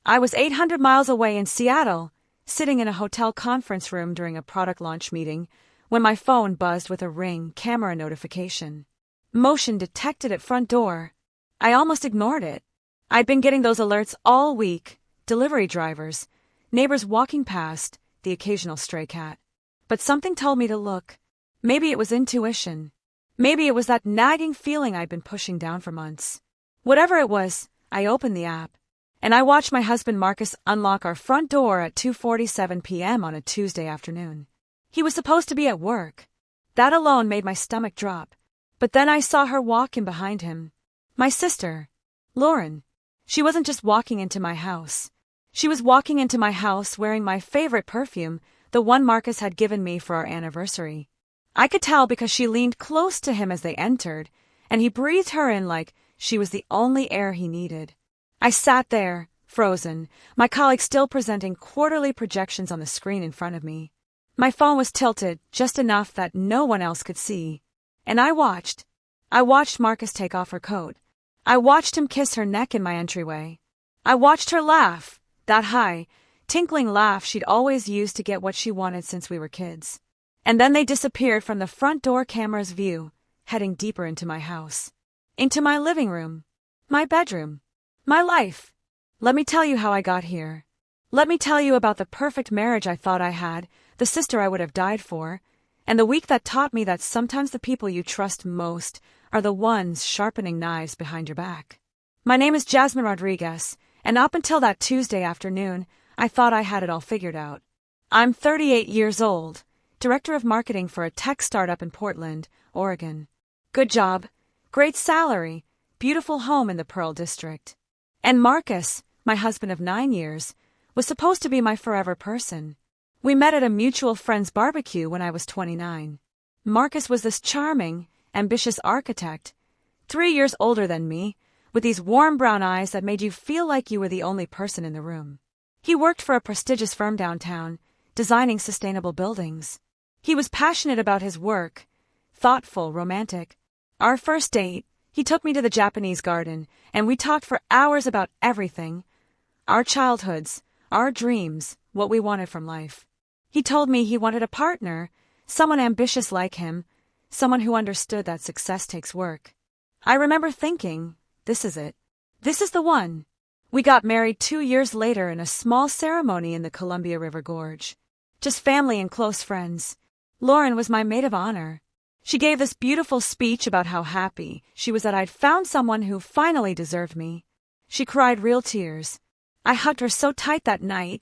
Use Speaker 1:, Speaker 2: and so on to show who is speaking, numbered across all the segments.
Speaker 1: I was 800 miles away in Seattle, sitting in a hotel conference room during a product launch meeting, when my phone buzzed with a Ring camera notification. Motion detected at front door. I almost ignored it. I'd been getting those alerts all week: delivery drivers, neighbors walking past, the occasional stray cat. But something told me to look. Maybe it was intuition. Maybe it was that nagging feeling I'd been pushing down for months. Whatever it was, I opened the app, and I watched my husband Marcus unlock our front door at 2:47 p.m. on a Tuesday afternoon. He was supposed to be at work. That alone made my stomach drop. But then I saw her walk in behind him. My sister, Lauren. She wasn't just walking into my house. She was walking into my house wearing my favorite perfume, the one Marcus had given me for our anniversary. I could tell because she leaned close to him as they entered, and he breathed her in like she was the only air he needed. I sat there, frozen, my colleague still presenting quarterly projections on the screen in front of me. My phone was tilted just enough that no one else could see. And I watched. I watched Marcus take off her coat. I watched him kiss her neck in my entryway. I watched her laugh, that high, tinkling laugh she'd always used to get what she wanted since we were kids. And then they disappeared from the front door camera's view, heading deeper into my house. Into my living room. My bedroom. My life. Let me tell you how I got here. Let me tell you about the perfect marriage I thought I had, the sister I would have died for, and the week that taught me that sometimes the people you trust most are the ones sharpening knives behind your back. My name is Jasmine Rodriguez, and up until that Tuesday afternoon, I thought I had it all figured out. I'm 38 years old, director of marketing for a tech startup in Portland, Oregon. Good job, great salary, beautiful home in the Pearl District. And Marcus, my husband of 9 years, was supposed to be my forever person. We met at a mutual friend's barbecue when I was 29. Marcus was this charming, ambitious architect, 3 years older than me, with these warm brown eyes that made you feel like you were the only person in the room. He worked for a prestigious firm downtown, designing sustainable buildings. He was passionate about his work, thoughtful, romantic. Our first date, he took me to the Japanese garden, and we talked for hours about everything: our childhoods, our dreams, what we wanted from life. He told me he wanted a partner, someone ambitious like him, someone who understood that success takes work. I remember thinking, this is it. This is the one. We got married 2 years later in a small ceremony in the Columbia River Gorge. Just family and close friends. Lauren was my maid of honor. She gave this beautiful speech about how happy she was that I'd found someone who finally deserved me. She cried real tears. I hugged her so tight that night,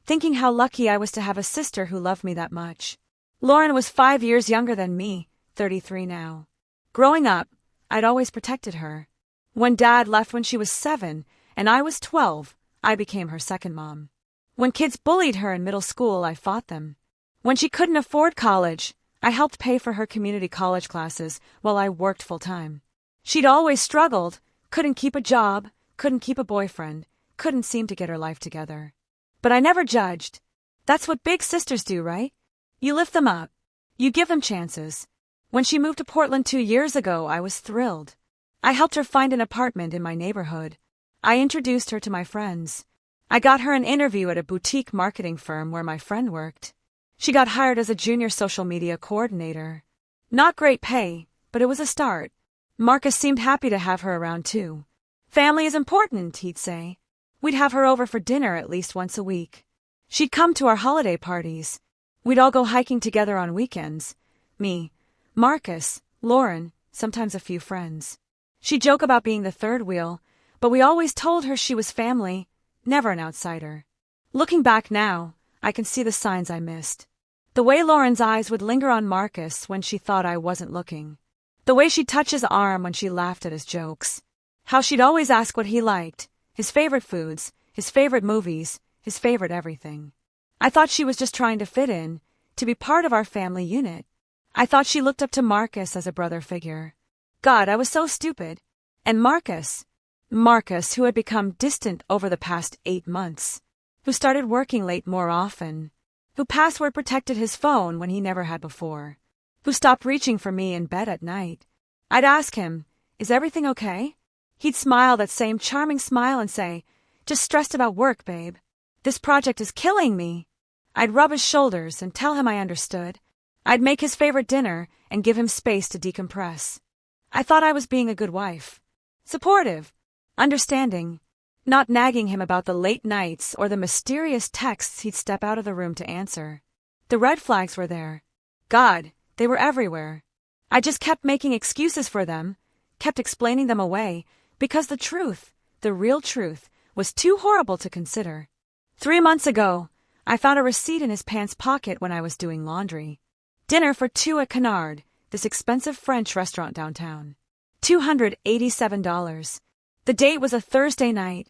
Speaker 1: thinking how lucky I was to have a sister who loved me that much. Lauren was 5 years younger than me, 33 now. Growing up, I'd always protected her. When Dad left when she was 7 and I was 12, I became her second mom. When kids bullied her in middle school, I fought them. When she couldn't afford college, I helped pay for her community college classes while I worked full-time. She'd always struggled, couldn't keep a job, couldn't keep a boyfriend, couldn't seem to get her life together. But I never judged. That's what big sisters do, right? You lift them up. You give them chances. When she moved to Portland 2 years ago, I was thrilled. I helped her find an apartment in my neighborhood. I introduced her to my friends. I got her an interview at a boutique marketing firm where my friend worked. She got hired as a junior social media coordinator. Not great pay, but it was a start. Marcus seemed happy to have her around too. Family is important, he'd say. We'd have her over for dinner at least once a week. She'd come to our holiday parties. We'd all go hiking together on weekends. Me, Marcus, Lauren, sometimes a few friends. She'd joke about being the third wheel, but we always told her she was family, never an outsider. Looking back now, I can see the signs I missed. The way Lauren's eyes would linger on Marcus when she thought I wasn't looking. The way she'd touch his arm when she laughed at his jokes. How she'd always ask what he liked, his favorite foods, his favorite movies, his favorite everything. I thought she was just trying to fit in, to be part of our family unit. I thought she looked up to Marcus as a brother figure. God, I was so stupid. And Marcus, who had become distant over the past 8 months, who started working late more often, who password protected his phone when he never had before, who stopped reaching for me in bed at night. I'd ask him, "Is everything okay?" He'd smile that same charming smile and say, Just stressed about work, babe. This project is killing me. I'd rub his shoulders and tell him I understood. I'd make his favorite dinner and give him space to decompress. I thought I was being a good wife. Supportive. Understanding. Not nagging him about the late nights or the mysterious texts he'd step out of the room to answer. The red flags were there. God, they were everywhere. I just kept making excuses for them, kept explaining them away, because the truth, the real truth, was too horrible to consider. 3 months ago, I found a receipt in his pants pocket when I was doing laundry. Dinner for two at Canard, this expensive French restaurant downtown. $287. The date was a Thursday night,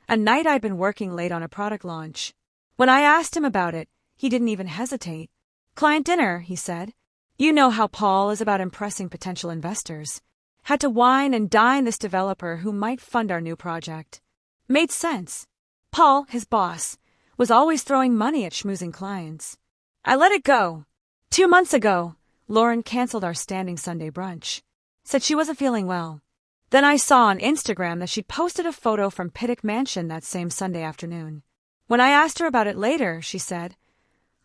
Speaker 1: a night I'd been working late on a product launch. When I asked him about it, he didn't even hesitate. Client dinner, he said. You know how Paul is about impressing potential investors. Had to wine and dine this developer who might fund our new project. Made sense. Paul, his boss, was always throwing money at schmoozing clients. I let it go. 2 months ago, Lauren canceled our standing Sunday brunch. Said she wasn't feeling well. Then I saw on Instagram that she'd posted a photo from Pittock Mansion that same Sunday afternoon. When I asked her about it later, she said,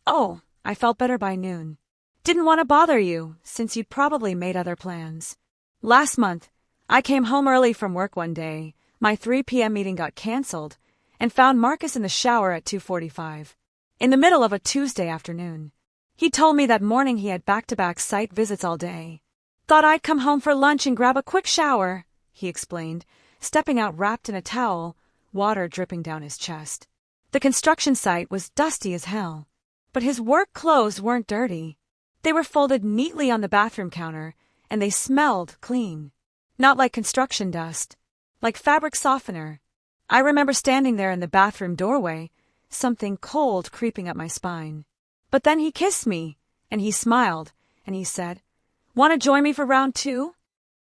Speaker 1: "Oh, I felt better by noon. Didn't want to bother you, since you'd probably made other plans." Last month, I came home early from work one day, my 3 p.m. meeting got canceled, and found Marcus in the shower at 2:45, in the middle of a Tuesday afternoon. He told me that morning he had back-to-back site visits all day. Thought I'd come home for lunch and grab a quick shower, he explained, stepping out wrapped in a towel, water dripping down his chest. The construction site was dusty as hell, but his work clothes weren't dirty. They were folded neatly on the bathroom counter, and they smelled clean. Not like construction dust, like fabric softener. I remember standing there in the bathroom doorway, something cold creeping up my spine. But then he kissed me, and he smiled, and he said, "Want to join me for round 2?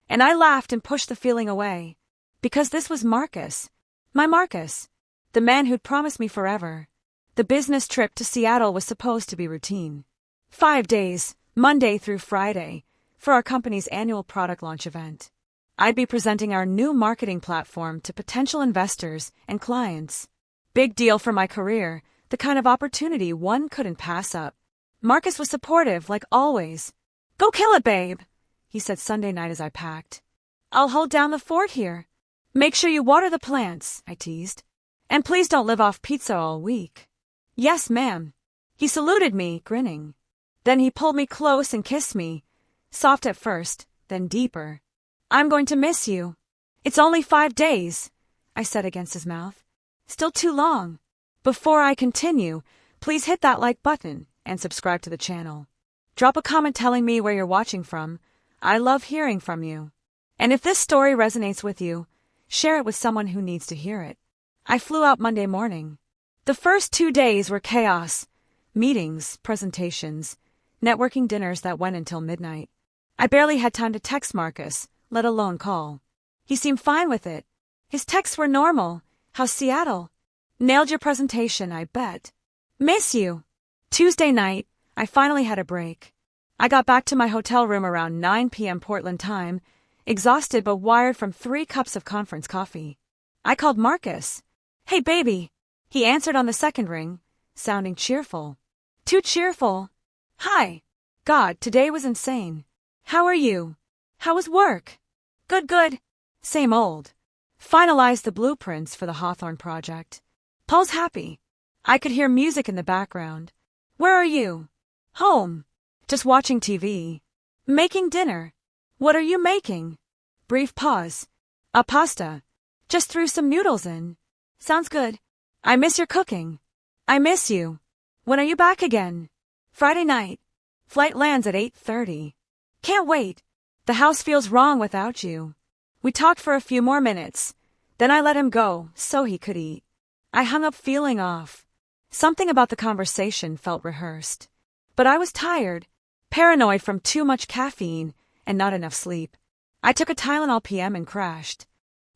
Speaker 1: And I laughed and pushed the feeling away, because this was Marcus. My Marcus. The man who'd promised me forever. The business trip to Seattle was supposed to be routine. 5 days, Monday through Friday, for our company's annual product launch event. I'd be presenting our new marketing platform to potential investors and clients. Big deal for my career, the kind of opportunity one couldn't pass up. Marcus was supportive, like always. "Go kill it, babe," he said Sunday night as I packed. "I'll hold down the fort here. Make sure you water the plants," I teased. "And please don't live off pizza all week." "Yes, ma'am." He saluted me, grinning. Then he pulled me close and kissed me, soft at first, then deeper. "I'm going to miss you." "It's only 5 days," I said against his mouth. "Still too long." Before I continue, please hit that like button and subscribe to the channel. Drop a comment telling me where you're watching from. I love hearing from you. And if this story resonates with you, share it with someone who needs to hear it. I flew out Monday morning. The first 2 days were chaos. Meetings, presentations, networking dinners that went until midnight. I barely had time to text Marcus, let alone call. He seemed fine with it. His texts were normal. "How's Seattle?" "Nailed your presentation, I bet." "Miss you." Tuesday night, I finally had a break. I got back to my hotel room around 9 p.m. Portland time, exhausted but wired from 3 cups of conference coffee. I called Marcus. "Hey, baby." He answered on the second ring, sounding cheerful. Too cheerful. "Hi. God, today was insane. How are you? How was work?" "Good, good. Same old." Finalized the blueprints for the Hawthorne project. Paul's happy. I could hear music in the background. "Where are you?" "Home. Just watching TV." "Making dinner." "What are you making?" Brief pause. "Pasta. Just threw some noodles in." "Sounds good." "I miss your cooking." "I miss you." "When are you back again?" "Friday night. Flight lands at 8:30. "Can't wait. The house feels wrong without you." We talked for a few more minutes. Then I let him go so he could eat. I hung up feeling off. Something about the conversation felt rehearsed. But I was tired, paranoid from too much caffeine and not enough sleep. I took a Tylenol PM and crashed.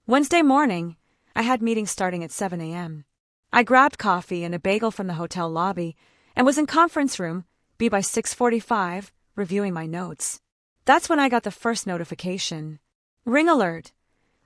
Speaker 1: Wednesday morning, I had meetings starting at 7 a.m. I grabbed coffee and a bagel from the hotel lobby and was in conference room B by 6:45, reviewing my notes. That's when I got the first notification. Ring alert.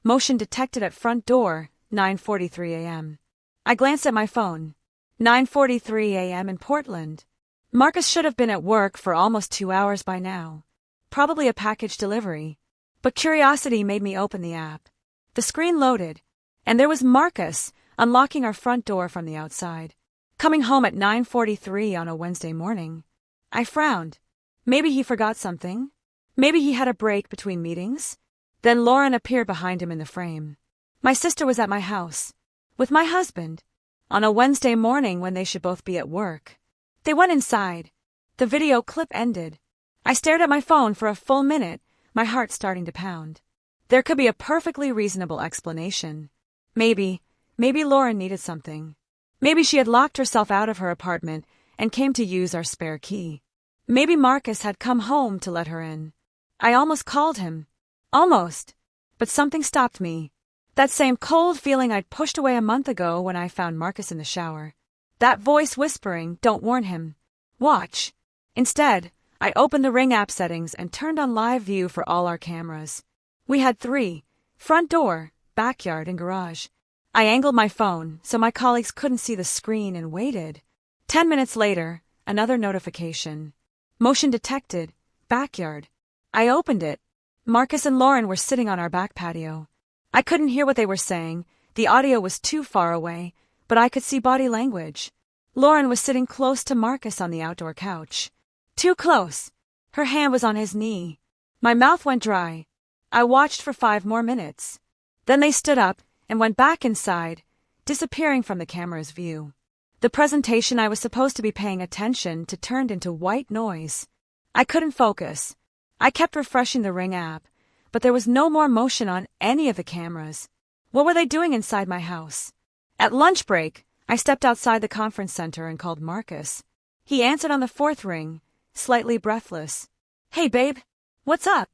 Speaker 1: Motion detected at front door, 9:43 a.m. I glanced at my phone. 9:43 a.m. in Portland. Marcus should have been at work for almost 2 hours by now. Probably a package delivery. But curiosity made me open the app. The screen loaded, and there was Marcus unlocking our front door from the outside. Coming home at 9:43 on a Wednesday morning. I frowned. Maybe he forgot something. Maybe he had a break between meetings. Then Lauren appeared behind him in the frame. My sister was at my house. With my husband. On a Wednesday morning when they should both be at work. They went inside. The video clip ended. I stared at my phone for a full minute, my heart starting to pound. There could be a perfectly reasonable explanation. Maybe Lauren needed something. Maybe she had locked herself out of her apartment and came to use our spare key. Maybe Marcus had come home to let her in. I almost called him. Almost. But something stopped me. That same cold feeling I'd pushed away a month ago when I found Marcus in the shower. That voice whispering, "Don't warn him. Watch." Instead, I opened the Ring app settings and turned on live view for all our cameras. We had 3: front door, backyard, and garage. I angled my phone so my colleagues couldn't see the screen and waited. 10 minutes later, another notification. Motion detected, backyard. I opened it. Marcus and Lauren were sitting on our back patio. I couldn't hear what they were saying, the audio was too far away, but I could see body language. Lauren was sitting close to Marcus on the outdoor couch. Too close. Her hand was on his knee. My mouth went dry. I watched for 5 more minutes. Then they stood up and went back inside, disappearing from the camera's view. The presentation I was supposed to be paying attention to turned into white noise. I couldn't focus. I kept refreshing the Ring app, but there was no more motion on any of the cameras. What were they doing inside my house? At lunch break, I stepped outside the conference center and called Marcus. He answered on the 4th ring, slightly breathless. "Hey, babe. What's up?"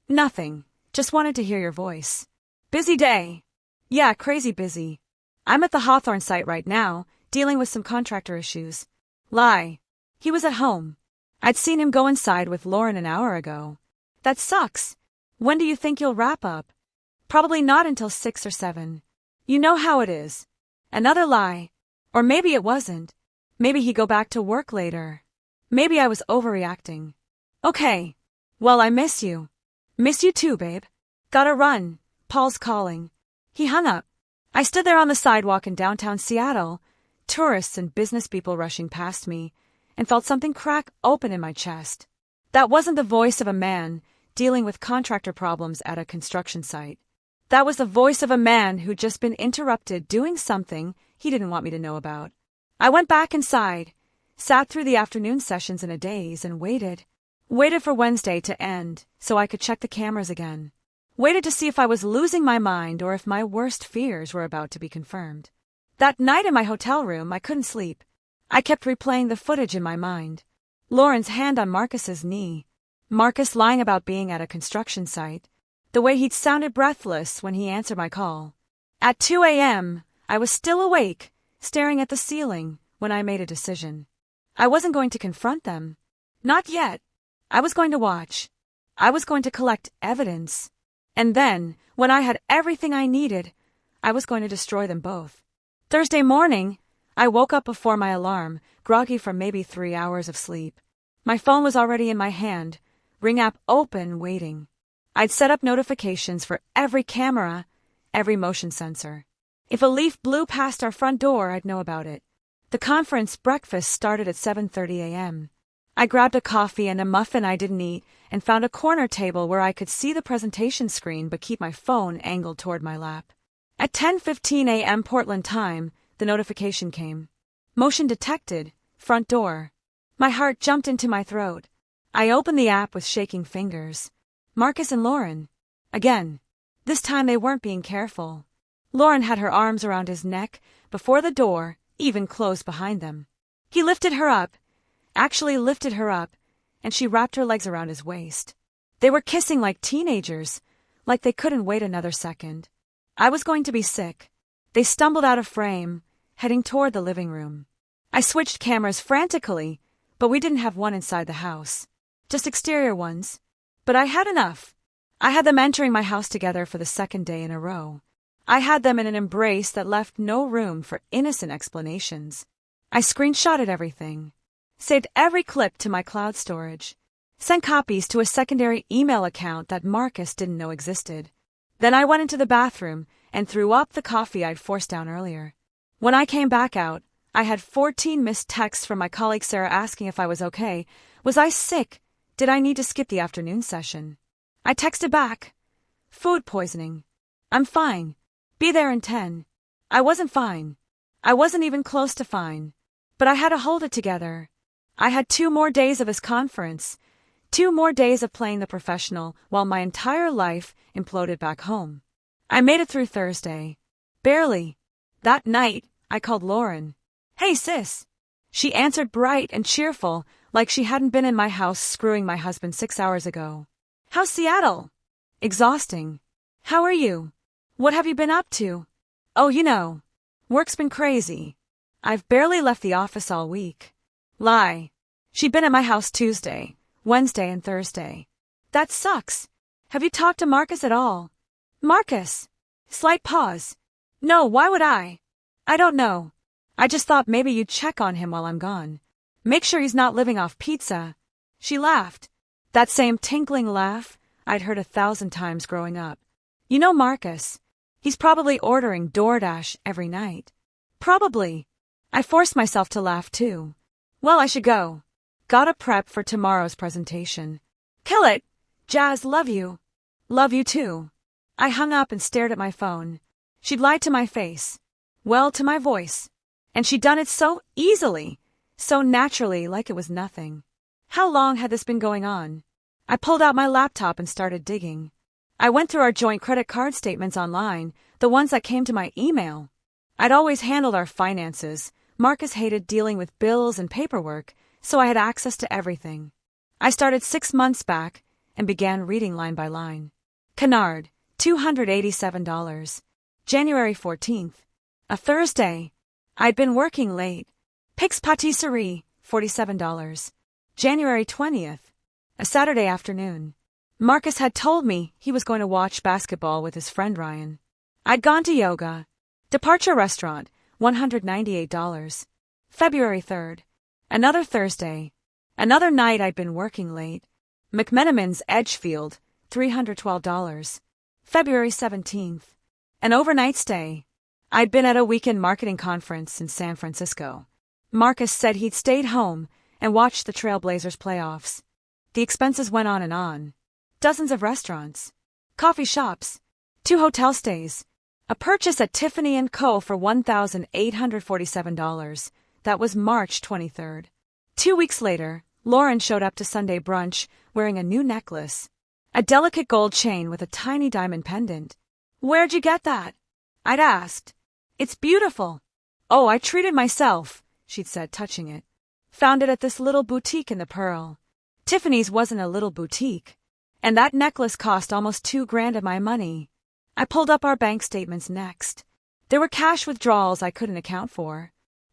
Speaker 1: "Nothing. Just wanted to hear your voice." "Busy day?" "Yeah, crazy busy. I'm at the Hawthorne site right now, dealing with some contractor issues." "Lie. He was at home. I'd seen him go inside with Lauren an hour ago." "That sucks. When do you think you'll wrap up?" "Probably not until 6 or 7. You know how it is." Another lie. Or maybe it wasn't. Maybe he'd go back to work later. Maybe I was overreacting. "Okay. Well, I miss you." "Miss you too, babe. Gotta run. Paul's calling." He hung up. I stood there on the sidewalk in downtown Seattle, tourists and business people rushing past me, and felt something crack open in my chest. That wasn't the voice of a man dealing with contractor problems at a construction site. That was the voice of a man who'd just been interrupted doing something he didn't want me to know about. I went back inside, sat through the afternoon sessions in a daze, and waited. Waited for Wednesday to end so I could check the cameras again. Waited to see if I was losing my mind or if my worst fears were about to be confirmed. That night in my hotel room, I couldn't sleep. I kept replaying the footage in my mind. Lauren's hand on Marcus's knee. Marcus lying about being at a construction site. The way he'd sounded breathless when he answered my call. At 2 a.m., I was still awake, staring at the ceiling, when I made a decision. I wasn't going to confront them. Not yet. I was going to watch. I was going to collect evidence. And then, when I had everything I needed, I was going to destroy them both. Thursday morning, I woke up before my alarm, groggy from maybe 3 hours of sleep. My phone was already in my hand, Ring app open, waiting. I'd set up notifications for every camera, every motion sensor. If a leaf blew past our front door, I'd know about it. The conference breakfast started at 7:30 a.m. I grabbed a coffee and a muffin I didn't eat and found a corner table where I could see the presentation screen but keep my phone angled toward my lap. At 10:15 a.m. Portland time, the notification came. Motion detected, front door. My heart jumped into my throat. I opened the app with shaking fingers. Marcus and Lauren. Again. This time they weren't being careful. Lauren had her arms around his neck, before the door, even closed behind them. He lifted her up, and she wrapped her legs around his waist. They were kissing like teenagers, like they couldn't wait another second. I was going to be sick. They stumbled out of frame, heading toward the living room. I switched cameras frantically, but we didn't have one inside the house. Just exterior ones. But I had enough. I had them entering my house together for the second day in a row. I had them in an embrace that left no room for innocent explanations. I screenshotted everything, saved every clip to my cloud storage, sent copies to a secondary email account that Marcus didn't know existed. Then I went into the bathroom and threw up the coffee I'd forced down earlier. When I came back out, I had 14 missed texts from my colleague Sarah asking if I was okay. Was I sick? Did I need to skip the afternoon session? I texted back. Food poisoning. I'm fine. Be there in 10. I wasn't fine. I wasn't even close to fine. But I had to hold it together. I had 2 more days of his conference, 2 more days of playing the professional while my entire life imploded back home. I made it through Thursday. Barely. That night, I called Lauren. Hey sis. She answered bright and cheerful, like she hadn't been in my house screwing my husband 6 hours ago. How's Seattle? Exhausting. How are you? What have you been up to? Oh, you know. Work's been crazy. I've barely left the office all week. Lie. She'd been at my house Tuesday, Wednesday, and Thursday. That sucks. Have you talked to Marcus at all? Marcus. Slight pause. No, why would I? I don't know. I just thought maybe you'd check on him while I'm gone. Make sure he's not living off pizza. She laughed. That same tinkling laugh I'd heard 1,000 times growing up. You know Marcus. He's probably ordering DoorDash every night. Probably. I forced myself to laugh too. Well, I should go. Gotta prep for tomorrow's presentation. Kill it. Jazz, love you. Love you too. I hung up and stared at my phone. She'd lied to my face. Well, to my voice. And she'd done it so easily, so naturally, like it was nothing. How long had this been going on? I pulled out my laptop and started digging. I went through our joint credit card statements online, the ones that came to my email. I'd always handled our finances. Marcus hated dealing with bills and paperwork, so I had access to everything. I started 6 months back and began reading line by line. Canard, $287. January 14th. A Thursday. I'd been working late. Pix Patisserie, $47. January 20th. A Saturday afternoon. Marcus had told me he was going to watch basketball with his friend Ryan. I'd gone to yoga. Departure restaurant, $198. February 3rd. Another Thursday. Another night I'd been working late. McMenamin's Edgefield, $312. February 17th. An overnight stay. I'd been at a weekend marketing conference in San Francisco. Marcus said he'd stayed home and watched the Trailblazers playoffs. The expenses went on and on. Dozens of restaurants, coffee shops, 2 hotel stays, a purchase at Tiffany & Co. for $1,847. That was March 23rd. 2 weeks later, Lauren showed up to Sunday brunch wearing a new necklace, a delicate gold chain with a tiny diamond pendant. Where'd you get that? I'd asked. It's beautiful. Oh, I treated myself, she'd said, touching it. Found it at this little boutique in the Pearl. Tiffany's wasn't a little boutique. And that necklace cost almost $2,000 of my money. I pulled up our bank statements next. There were cash withdrawals I couldn't account for.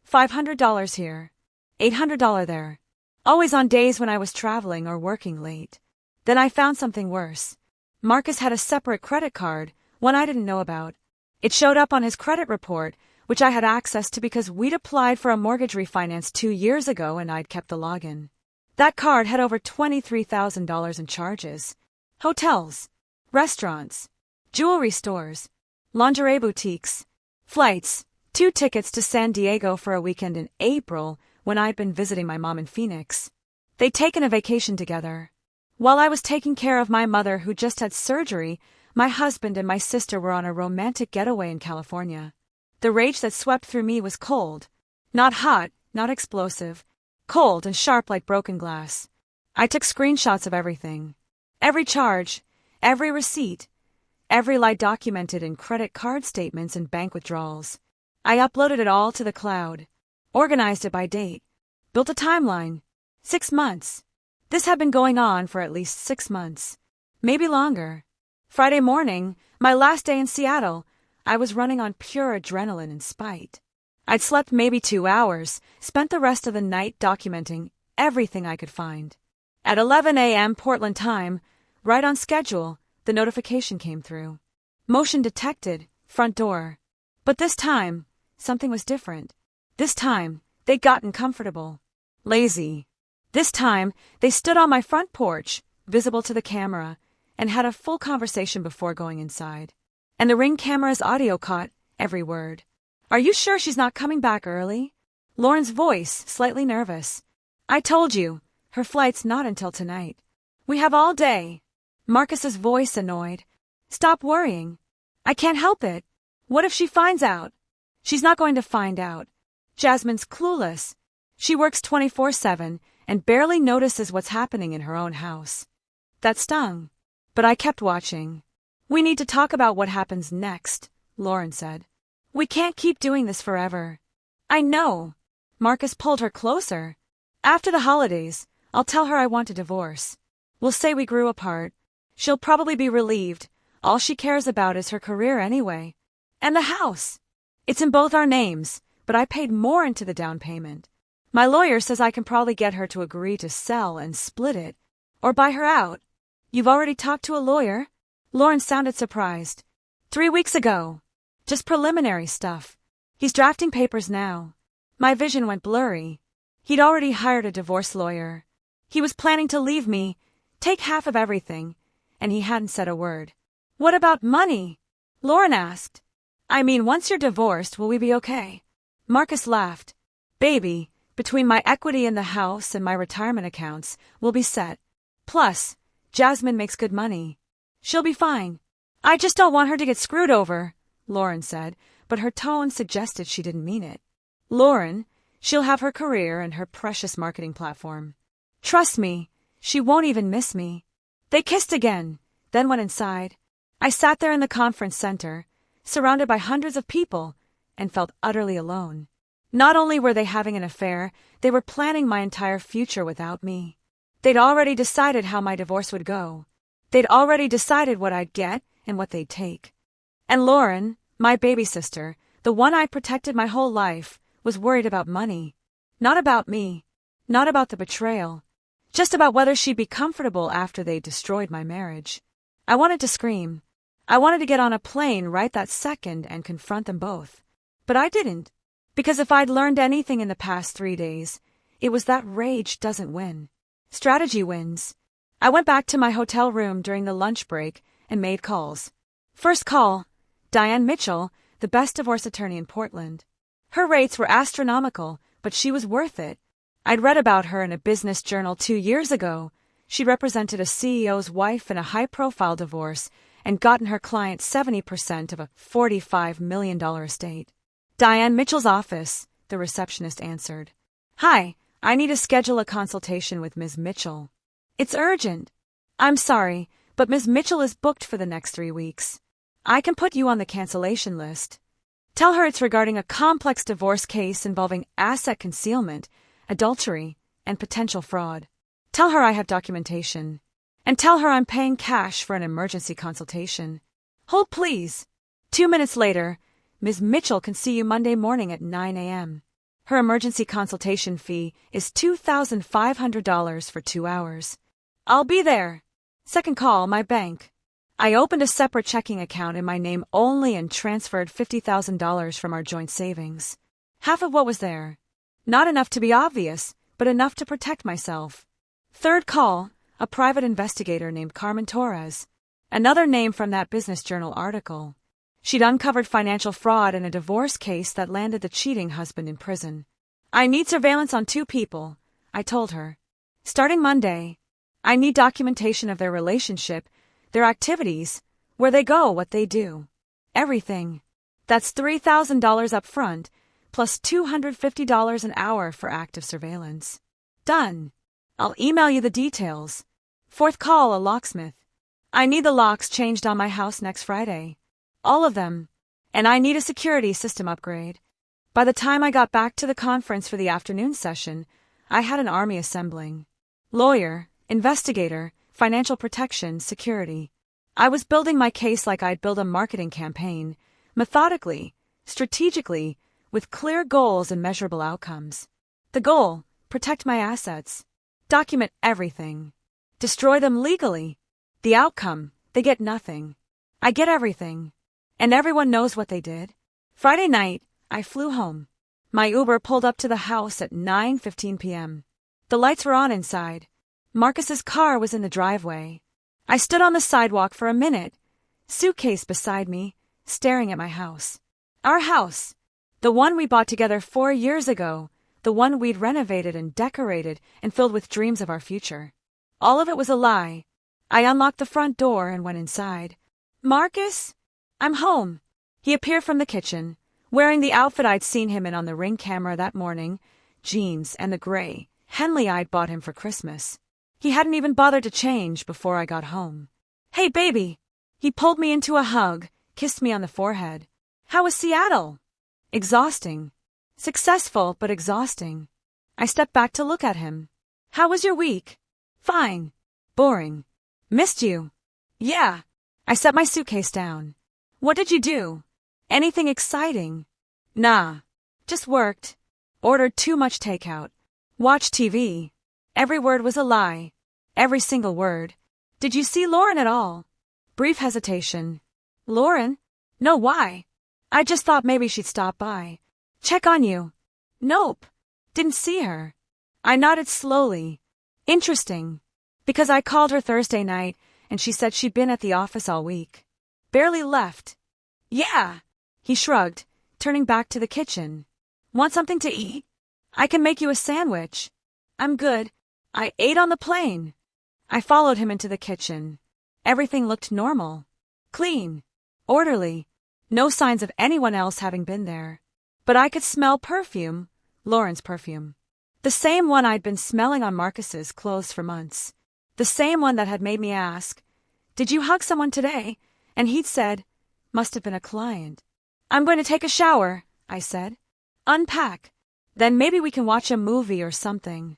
Speaker 1: $500 here, $800 there. Always on days when I was traveling or working late. Then I found something worse. Marcus had a separate credit card, one I didn't know about. It showed up on his credit report, which I had access to because we'd applied for a mortgage refinance 2 years ago and I'd kept the login. That card had over $23,000 in charges. Hotels, restaurants, jewelry stores, lingerie boutiques, flights, 2 tickets to San Diego for a weekend in April when I'd been visiting my mom in Phoenix. They'd taken a vacation together. While I was taking care of my mother who just had surgery, my husband and my sister were on a romantic getaway in California. The rage that swept through me was cold. Not hot, not explosive. Cold and sharp like broken glass. I took screenshots of everything. Every charge, every receipt, every lie documented in credit card statements and bank withdrawals. I uploaded it all to the cloud. Organized it by date. Built a timeline. 6 months. This had been going on for at least 6 months. Maybe longer. Friday morning, my last day in Seattle, I was running on pure adrenaline and spite. I'd slept maybe 2 hours, spent the rest of the night documenting everything I could find. At 11 a.m. Portland time, right on schedule, the notification came through. Motion detected, front door. But this time, something was different. This time, they'd gotten comfortable. Lazy. This time, they stood on my front porch, visible to the camera, and had a full conversation before going inside. And the Ring camera's audio caught every word. "Are you sure she's not coming back early?" Lauren's voice, slightly nervous. "I told you, her flight's not until tonight. We have all day." Marcus's voice, annoyed. "Stop worrying. I can't help it. What if she finds out?" "She's not going to find out. Jasmine's clueless. She works 24/7 and barely notices what's happening in her own house." That stung. But I kept watching. "We need to talk about what happens next," Lauren said. "We can't keep doing this forever." "I know." Marcus pulled her closer. "After the holidays, I'll tell her I want a divorce. We'll say we grew apart. She'll probably be relieved. All she cares about is her career anyway. And the house. It's in both our names, but I paid more into the down payment. My lawyer says I can probably get her to agree to sell and split it, or buy her out." "You've already talked to a lawyer?" Lauren sounded surprised. 3 weeks ago. Just preliminary stuff. He's drafting papers now." My vision went blurry. He'd already hired a divorce lawyer. He was planning to leave me, take half of everything, and he hadn't said a word. "What about money?" Lauren asked. "I mean, once you're divorced, will we be okay?" Marcus laughed. "Baby, between my equity in the house and my retirement accounts, we'll be set. Plus, Jasmine makes good money. She'll be fine." "I just don't want her to get screwed over," Lauren said, but her tone suggested she didn't mean it. "Lauren, she'll have her career and her precious marketing platform. Trust me, she won't even miss me." They kissed again, then went inside. I sat there in the conference center, surrounded by hundreds of people, and felt utterly alone. Not only were they having an affair, they were planning my entire future without me. They'd already decided how my divorce would go. They'd already decided what I'd get and what they'd take. And Lauren, my baby sister, the one I'd protected my whole life, was worried about money. Not about me. Not about the betrayal. Just about whether she'd be comfortable after they'd destroyed my marriage. I wanted to scream. I wanted to get on a plane right that second and confront them both. But I didn't. Because if I'd learned anything in the past 3 days, it was that rage doesn't win. Strategy wins. I went back to my hotel room during the lunch break and made calls. First call, Diane Mitchell, the best divorce attorney in Portland. Her rates were astronomical, but she was worth it. I'd read about her in a business journal 2 years ago. She'd represented a CEO's wife in a high-profile divorce and gotten her client 70% of a $45 million estate. "Diane Mitchell's office," the receptionist answered. "Hi, I need to schedule a consultation with Ms. Mitchell." "It's urgent." "I'm sorry, but Ms. Mitchell is booked for the next 3 weeks. I can put you on the cancellation list. Tell her it's regarding a complex divorce case involving asset concealment, adultery, and potential fraud. Tell her I have documentation. And tell her I'm paying cash for an emergency consultation. Hold, please." 2 minutes later, Ms. Mitchell can see you Monday morning at 9 a.m. Her emergency consultation fee is $2,500 for 2 hours. "I'll be there." Second call, my bank. I opened a separate checking account in my name only and transferred $50,000 from our joint savings. Half of what was there. Not enough to be obvious, but enough to protect myself. Third call, a private investigator named Carmen Torres. Another name from that Business Journal article. She'd uncovered financial fraud in a divorce case that landed the cheating husband in prison. "I need surveillance on 2 people," I told her. "Starting Monday. I need documentation of their relationship, their activities, where they go, what they do. Everything. That's $3,000 up front, plus $250 an hour for active surveillance." "Done. I'll email you the details." Fourth call, a locksmith. "I need the locks changed on my house next Friday. All of them. And I need a security system upgrade." By the time I got back to the conference for the afternoon session, I had an army assembling. Lawyer, investigator, financial protection, security. I was building my case like I'd build a marketing campaign, methodically, strategically, with clear goals and measurable outcomes. The goal, protect my assets. Document everything. Destroy them legally. The outcome, they get nothing. I get everything. And everyone knows what they did. Friday night, I flew home. My Uber pulled up to the house at 9:15 p.m. The lights were on inside. Marcus's car was in the driveway. I stood on the sidewalk for a minute, suitcase beside me, staring at my house. Our house. The one we bought together 4 years ago. The one we'd renovated and decorated and filled with dreams of our future. All of it was a lie. I unlocked the front door and went inside. Marcus? I'm home. He appeared from the kitchen, wearing the outfit I'd seen him in on the Ring camera that morning, jeans and the gray Henley I'd bought him for Christmas. He hadn't even bothered to change before I got home. Hey, baby. He pulled me into a hug, kissed me on the forehead. How was Seattle? Exhausting. Successful, but exhausting. I stepped back to look at him. How was your week? Fine. Boring. Missed you. Yeah. I set my suitcase down. What did you do? Anything exciting? Nah. Just worked. Ordered too much takeout. Watched TV. Every word was a lie. Every single word. Did you see Lauren at all? Brief hesitation. Lauren? No, why? I just thought maybe she'd stop by. Check on you. Nope. Didn't see her. I nodded slowly. Interesting. Because I called her Thursday night, and she said she'd been at the office all week. Barely left. Yeah. He shrugged, turning back to the kitchen. Want something to eat? I can make you a sandwich. I'm good. I ate on the plane. I followed him into the kitchen. Everything looked normal. Clean. Orderly. No signs of anyone else having been there. But I could smell perfume. Lauren's perfume. The same one I'd been smelling on Marcus's clothes for months. The same one that had made me ask, "Did you hug someone today?" And he'd said, "Must have been a client." "I'm going to take a shower," I said. "Unpack. Then maybe we can watch a movie or something."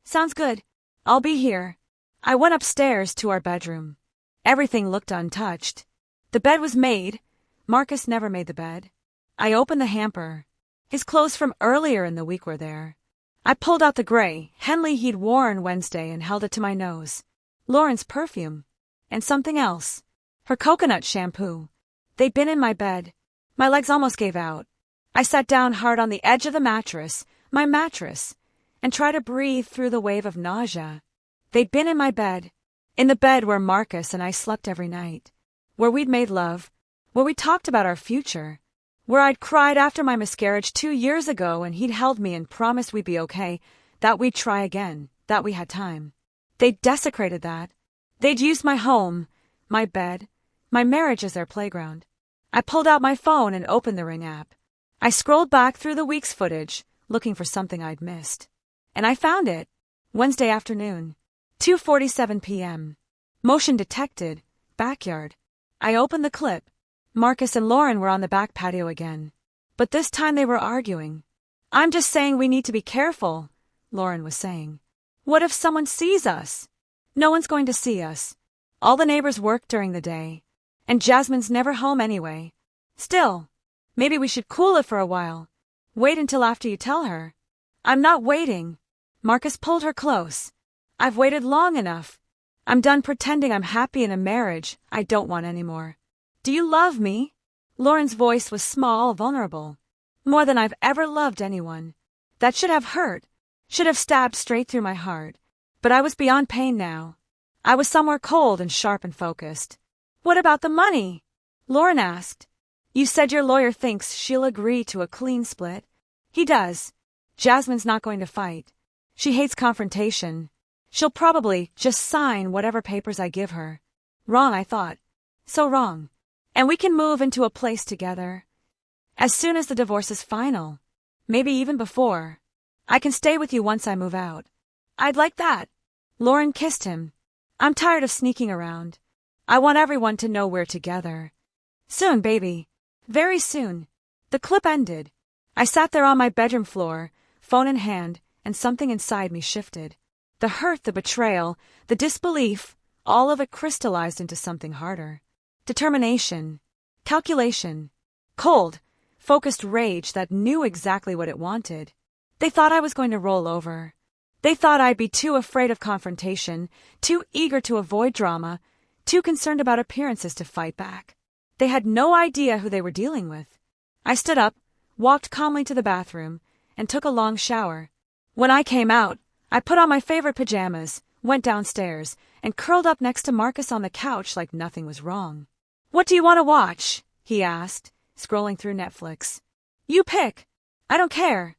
Speaker 1: "Sounds good. I'll be here." I went upstairs to our bedroom. Everything looked untouched. The bed was made. Marcus never made the bed. I opened the hamper. His clothes from earlier in the week were there. I pulled out the gray Henley he'd worn Wednesday and held it to my nose. Lauren's perfume. And something else. Her coconut shampoo. They'd been in my bed. My legs almost gave out. I sat down hard on the edge of the mattress, my mattress, and tried to breathe through the wave of nausea. They'd been in my bed. In the bed where Marcus and I slept every night. Where we'd made love. Where we talked about our future. Where I'd cried after my miscarriage 2 years ago and he'd held me and promised we'd be okay, that we'd try again, that we had time. They'd desecrated that. They'd used my home, my bed, my marriage as their playground. I pulled out my phone and opened the Ring app. I scrolled back through the week's footage, looking for something I'd missed. And I found it. Wednesday afternoon. 2:47 p.m. Motion detected. Backyard. I opened the clip. Marcus and Lauren were on the back patio again. But this time they were arguing. "I'm just saying we need to be careful," Lauren was saying. "What if someone sees us?" "No one's going to see us. All the neighbors work during the day. And Jasmine's never home anyway. Still, maybe we should cool it for a while. Wait until after you tell her." "I'm not waiting." Marcus pulled her close. "I've waited long enough. I'm done pretending I'm happy in a marriage I don't want anymore." "Do you love me?" Lauren's voice was small, vulnerable. "More than I've ever loved anyone." That should have hurt, should have stabbed straight through my heart. But I was beyond pain now. I was somewhere cold and sharp and focused. "What about the money?" Lauren asked. "You said your lawyer thinks she'll agree to a clean split." "He does. Jasmine's not going to fight. She hates confrontation. She'll probably just sign whatever papers I give her." Wrong, I thought. So wrong. "And we can move into a place together. As soon as the divorce is final. Maybe even before. I can stay with you once I move out." "I'd like that." Lauren kissed him. "I'm tired of sneaking around. I want everyone to know we're together. Soon, baby. Very soon." The clip ended. I sat there on my bedroom floor, phone in hand, and something inside me shifted. The hurt, the betrayal, the disbelief, all of it crystallized into something harder. Determination. Calculation. Cold, focused rage that knew exactly what it wanted. They thought I was going to roll over. They thought I'd be too afraid of confrontation, too eager to avoid drama, too concerned about appearances to fight back. They had no idea who they were dealing with. I stood up, walked calmly to the bathroom, and took a long shower. When I came out, I put on my favorite pajamas, went downstairs, and curled up next to Marcus on the couch like nothing was wrong. "What do you want to watch?" he asked, scrolling through Netflix. "You pick. I don't care."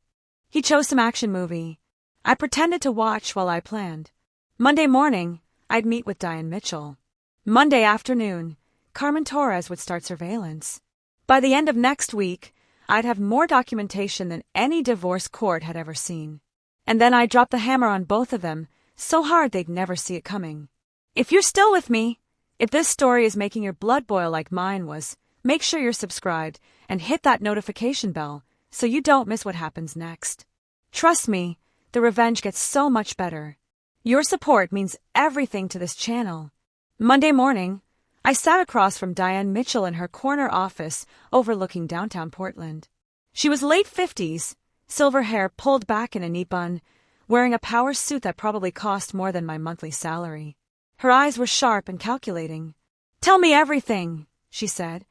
Speaker 1: He chose some action movie. I pretended to watch while I planned. Monday morning, I'd meet with Diane Mitchell. Monday afternoon, Carmen Torres would start surveillance. By the end of next week, I'd have more documentation than any divorce court had ever seen. And then I'd drop the hammer on both of them, so hard they'd never see it coming. If you're still with me, if this story is making your blood boil like mine was, make sure you're subscribed and hit that notification bell so you don't miss what happens next. Trust me, the revenge gets so much better. Your support means everything to this channel. Monday morning, I sat across from Diane Mitchell in her corner office overlooking downtown Portland. She was late 50s, silver hair pulled back in a neat bun, wearing a power suit that probably cost more than my monthly salary. Her eyes were sharp and calculating. "Tell me everything," she said,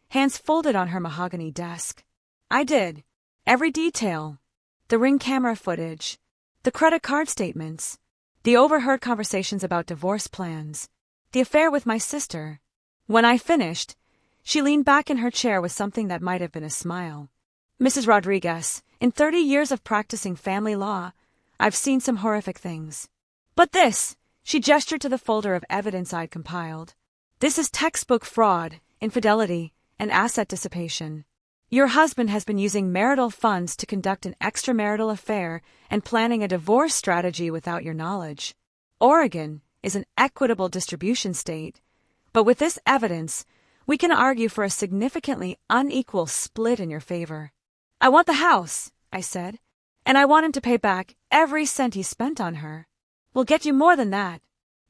Speaker 1: hands folded on her mahogany desk. I did. Every detail. The Ring camera footage, the credit card statements, the overheard conversations about divorce plans, the affair with my sister. When I finished, she leaned back in her chair with something that might have been a smile. "Mrs. Rodriguez, in 30 years of practicing family law, I've seen some horrific things. But this," she gestured to the folder of evidence I'd compiled. "This is textbook fraud, infidelity, and asset dissipation. Your husband has been using marital funds to conduct an extramarital affair and planning a divorce strategy without your knowledge. Oregon is an equitable distribution state, but with this evidence, we can argue for a significantly unequal split in your favor." "I want the house," I said, "and I want him to pay back every cent he spent on her." "We'll get you more than that."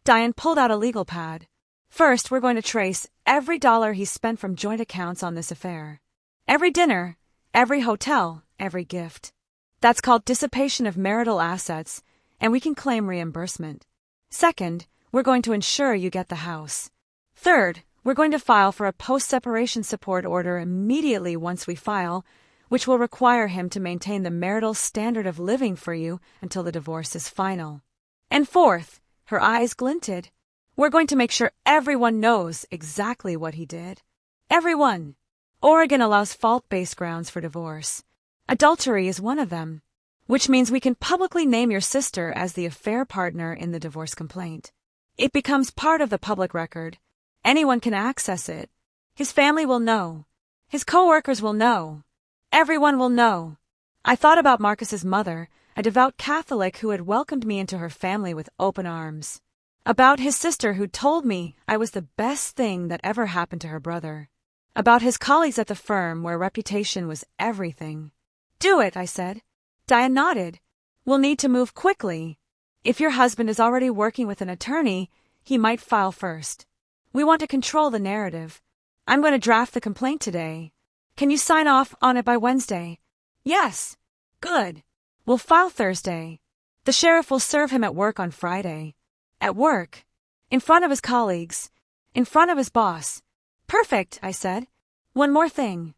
Speaker 1: Diane pulled out a legal pad. "First, we're going to trace every dollar he spent from joint accounts on this affair. Every dinner, every hotel, every gift. That's called dissipation of marital assets, and we can claim reimbursement. Second, we're going to ensure you get the house. Third, we're going to file for a post-separation support order immediately once we file, which will require him to maintain the marital standard of living for you until the divorce is final. And fourth," her eyes glinted, "we're going to make sure everyone knows exactly what he did. Everyone. Oregon allows fault-based grounds for divorce. Adultery is one of them, which means we can publicly name your sister as the affair partner in the divorce complaint. It becomes part of the public record. Anyone can access it. His family will know. His co-workers will know. Everyone will know." I thought about Marcus's mother, a devout Catholic who had welcomed me into her family with open arms. About his sister who told me I was the best thing that ever happened to her brother. About his colleagues at the firm where reputation was everything. "Do it," I said. Diane nodded. "We'll need to move quickly. If your husband is already working with an attorney, he might file first. We want to control the narrative. I'm going to draft the complaint today. Can you sign off on it by Wednesday?" "Yes." "Good. We'll file Thursday. The sheriff will serve him at work on Friday." "At work? In front of his colleagues? In front of his boss?" "Perfect," I said. "One more thing."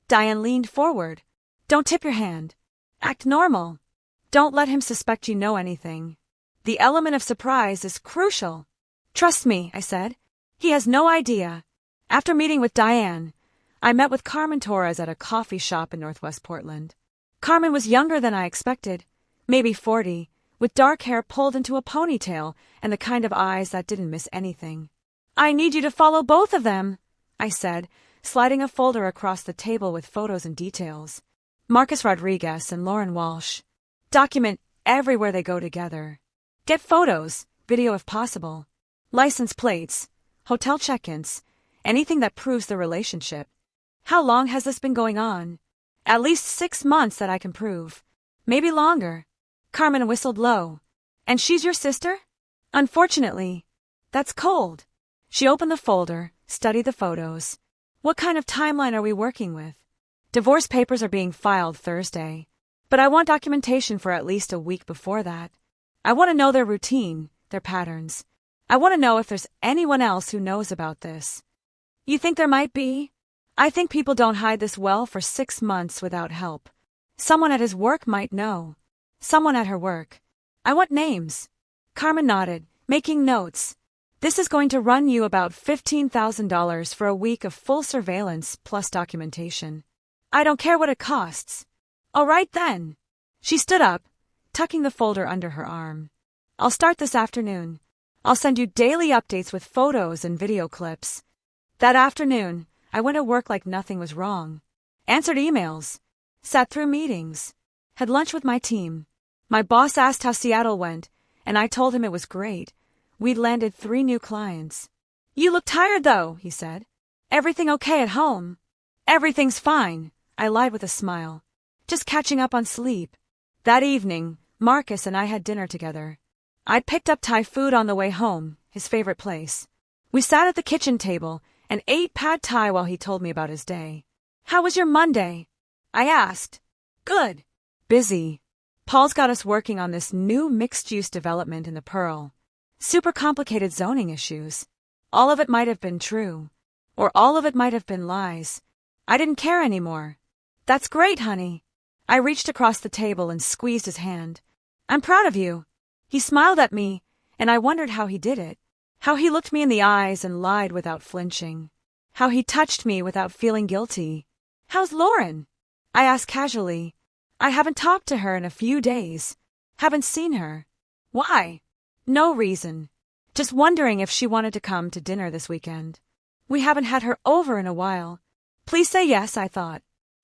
Speaker 1: Diane leaned forward. "Don't tip your hand. Act normal. Don't let him suspect you know anything. The element of surprise is crucial." "Trust me," I said. "He has no idea." After meeting with Diane, I met with Carmen Torres at a coffee shop in Northwest Portland. Carmen was younger than I expected, maybe 40, with dark hair pulled into a ponytail and the kind of eyes that didn't miss anything. "I need you to follow both of them," I said, sliding a folder across the table with photos and details. "Marcus Rodriguez and Lauren Walsh. Document everywhere they go together. Get photos, video if possible, license plates, hotel check-ins, anything that proves the relationship. How long has this been going on? At least 6 months that I can prove. Maybe longer." Carmen whistled low. "And she's your sister?" "Unfortunately. That's cold." She opened the folder, studied the photos. "What kind of timeline are we working with?" "Divorce papers are being filed Thursday. But I want documentation for at least a week before that. I want to know their routine, their patterns. I want to know if there's anyone else who knows about this." "You think there might be?" I think people don't hide this well for 6 months without help. Someone at his work might know. Someone at her work. I want names. Carmen nodded, making notes. This is going to run you about $15,000 for a week of full surveillance plus documentation. I don't care what it costs. All right then. She stood up, tucking the folder under her arm. I'll start this afternoon. I'll send you daily updates with photos and video clips. That afternoon, I went to work like nothing was wrong. Answered emails. Sat through meetings. Had lunch with my team. My boss asked how Seattle went, and I told him it was great. We'd landed 3 new clients. You look tired though, he said. Everything okay at home? Everything's fine, I lied with a smile. Just catching up on sleep. That evening, Marcus and I had dinner together. I'd picked up Thai food on the way home, his favorite place. We sat at the kitchen table and ate pad Thai while he told me about his day. How was your Monday? I asked. Good. Busy. Paul's got us working on this new mixed-use development in the Pearl. Super complicated zoning issues. All of it might have been true. Or all of it might have been lies. I didn't care anymore. That's great, honey. I reached across the table and squeezed his hand. I'm proud of you. He smiled at me, and I wondered how he did it. How he looked me in the eyes and lied without flinching. How he touched me without feeling guilty. How's Lauren? I asked casually. I haven't talked to her in a few days. Haven't seen her. Why? No reason. Just wondering if she wanted to come to dinner this weekend. We haven't had her over in a while. Please say yes, I thought.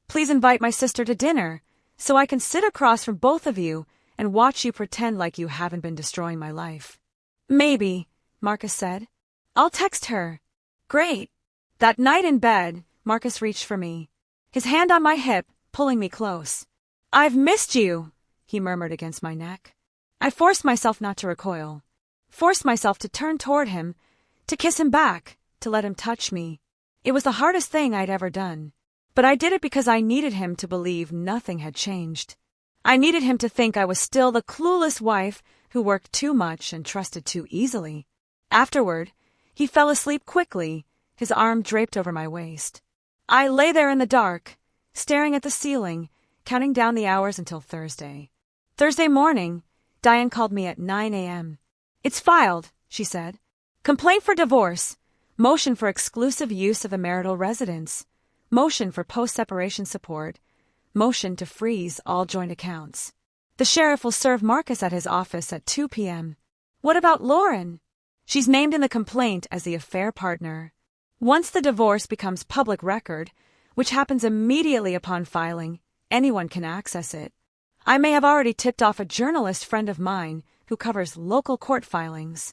Speaker 1: Please invite my sister to dinner, so I can sit across from both of you and watch you pretend like you haven't been destroying my life. Maybe, Marcus said. I'll text her. Great. That night in bed, Marcus reached for me, his hand on my hip, pulling me close. I've missed you, he murmured against my neck. I forced myself not to recoil. Forced myself to turn toward him, to kiss him back, to let him touch me. It was the hardest thing I'd ever done. But I did it because I needed him to believe nothing had changed. I needed him to think I was still the clueless wife who worked too much and trusted too easily. Afterward, he fell asleep quickly, his arm draped over my waist. I lay there in the dark, staring at the ceiling, counting down the hours until Thursday. Thursday morning, Diane called me at 9 a.m. It's filed, she said. Complaint for divorce. Motion for exclusive use of the marital residence. Motion for post-separation support. Motion to freeze all joint accounts. The sheriff will serve Marcus at his office at 2 p.m. What about Lauren? She's named in the complaint as the affair partner. Once the divorce becomes public record, which happens immediately upon filing, anyone can access it. I may have already tipped off a journalist friend of mine who covers local court filings.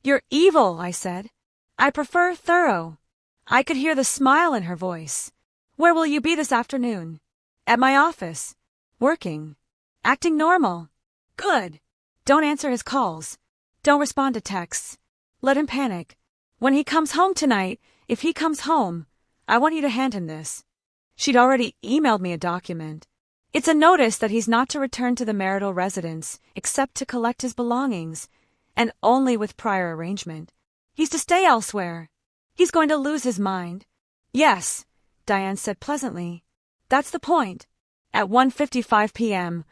Speaker 1: You're evil, I said. I prefer thorough. I could hear the smile in her voice. Where will you be this afternoon? At my office. Working. Acting normal. Good. Don't answer his calls. Don't respond to texts. Let him panic. When he comes home tonight, if he comes home, I want you to hand him this. She'd already emailed me a document. It's a notice that he's not to return to the marital residence except to collect his belongings, and only with prior arrangement. He's to stay elsewhere. He's going to lose his mind. Yes, Diane said pleasantly. That's the point. At 1:55 p.m.,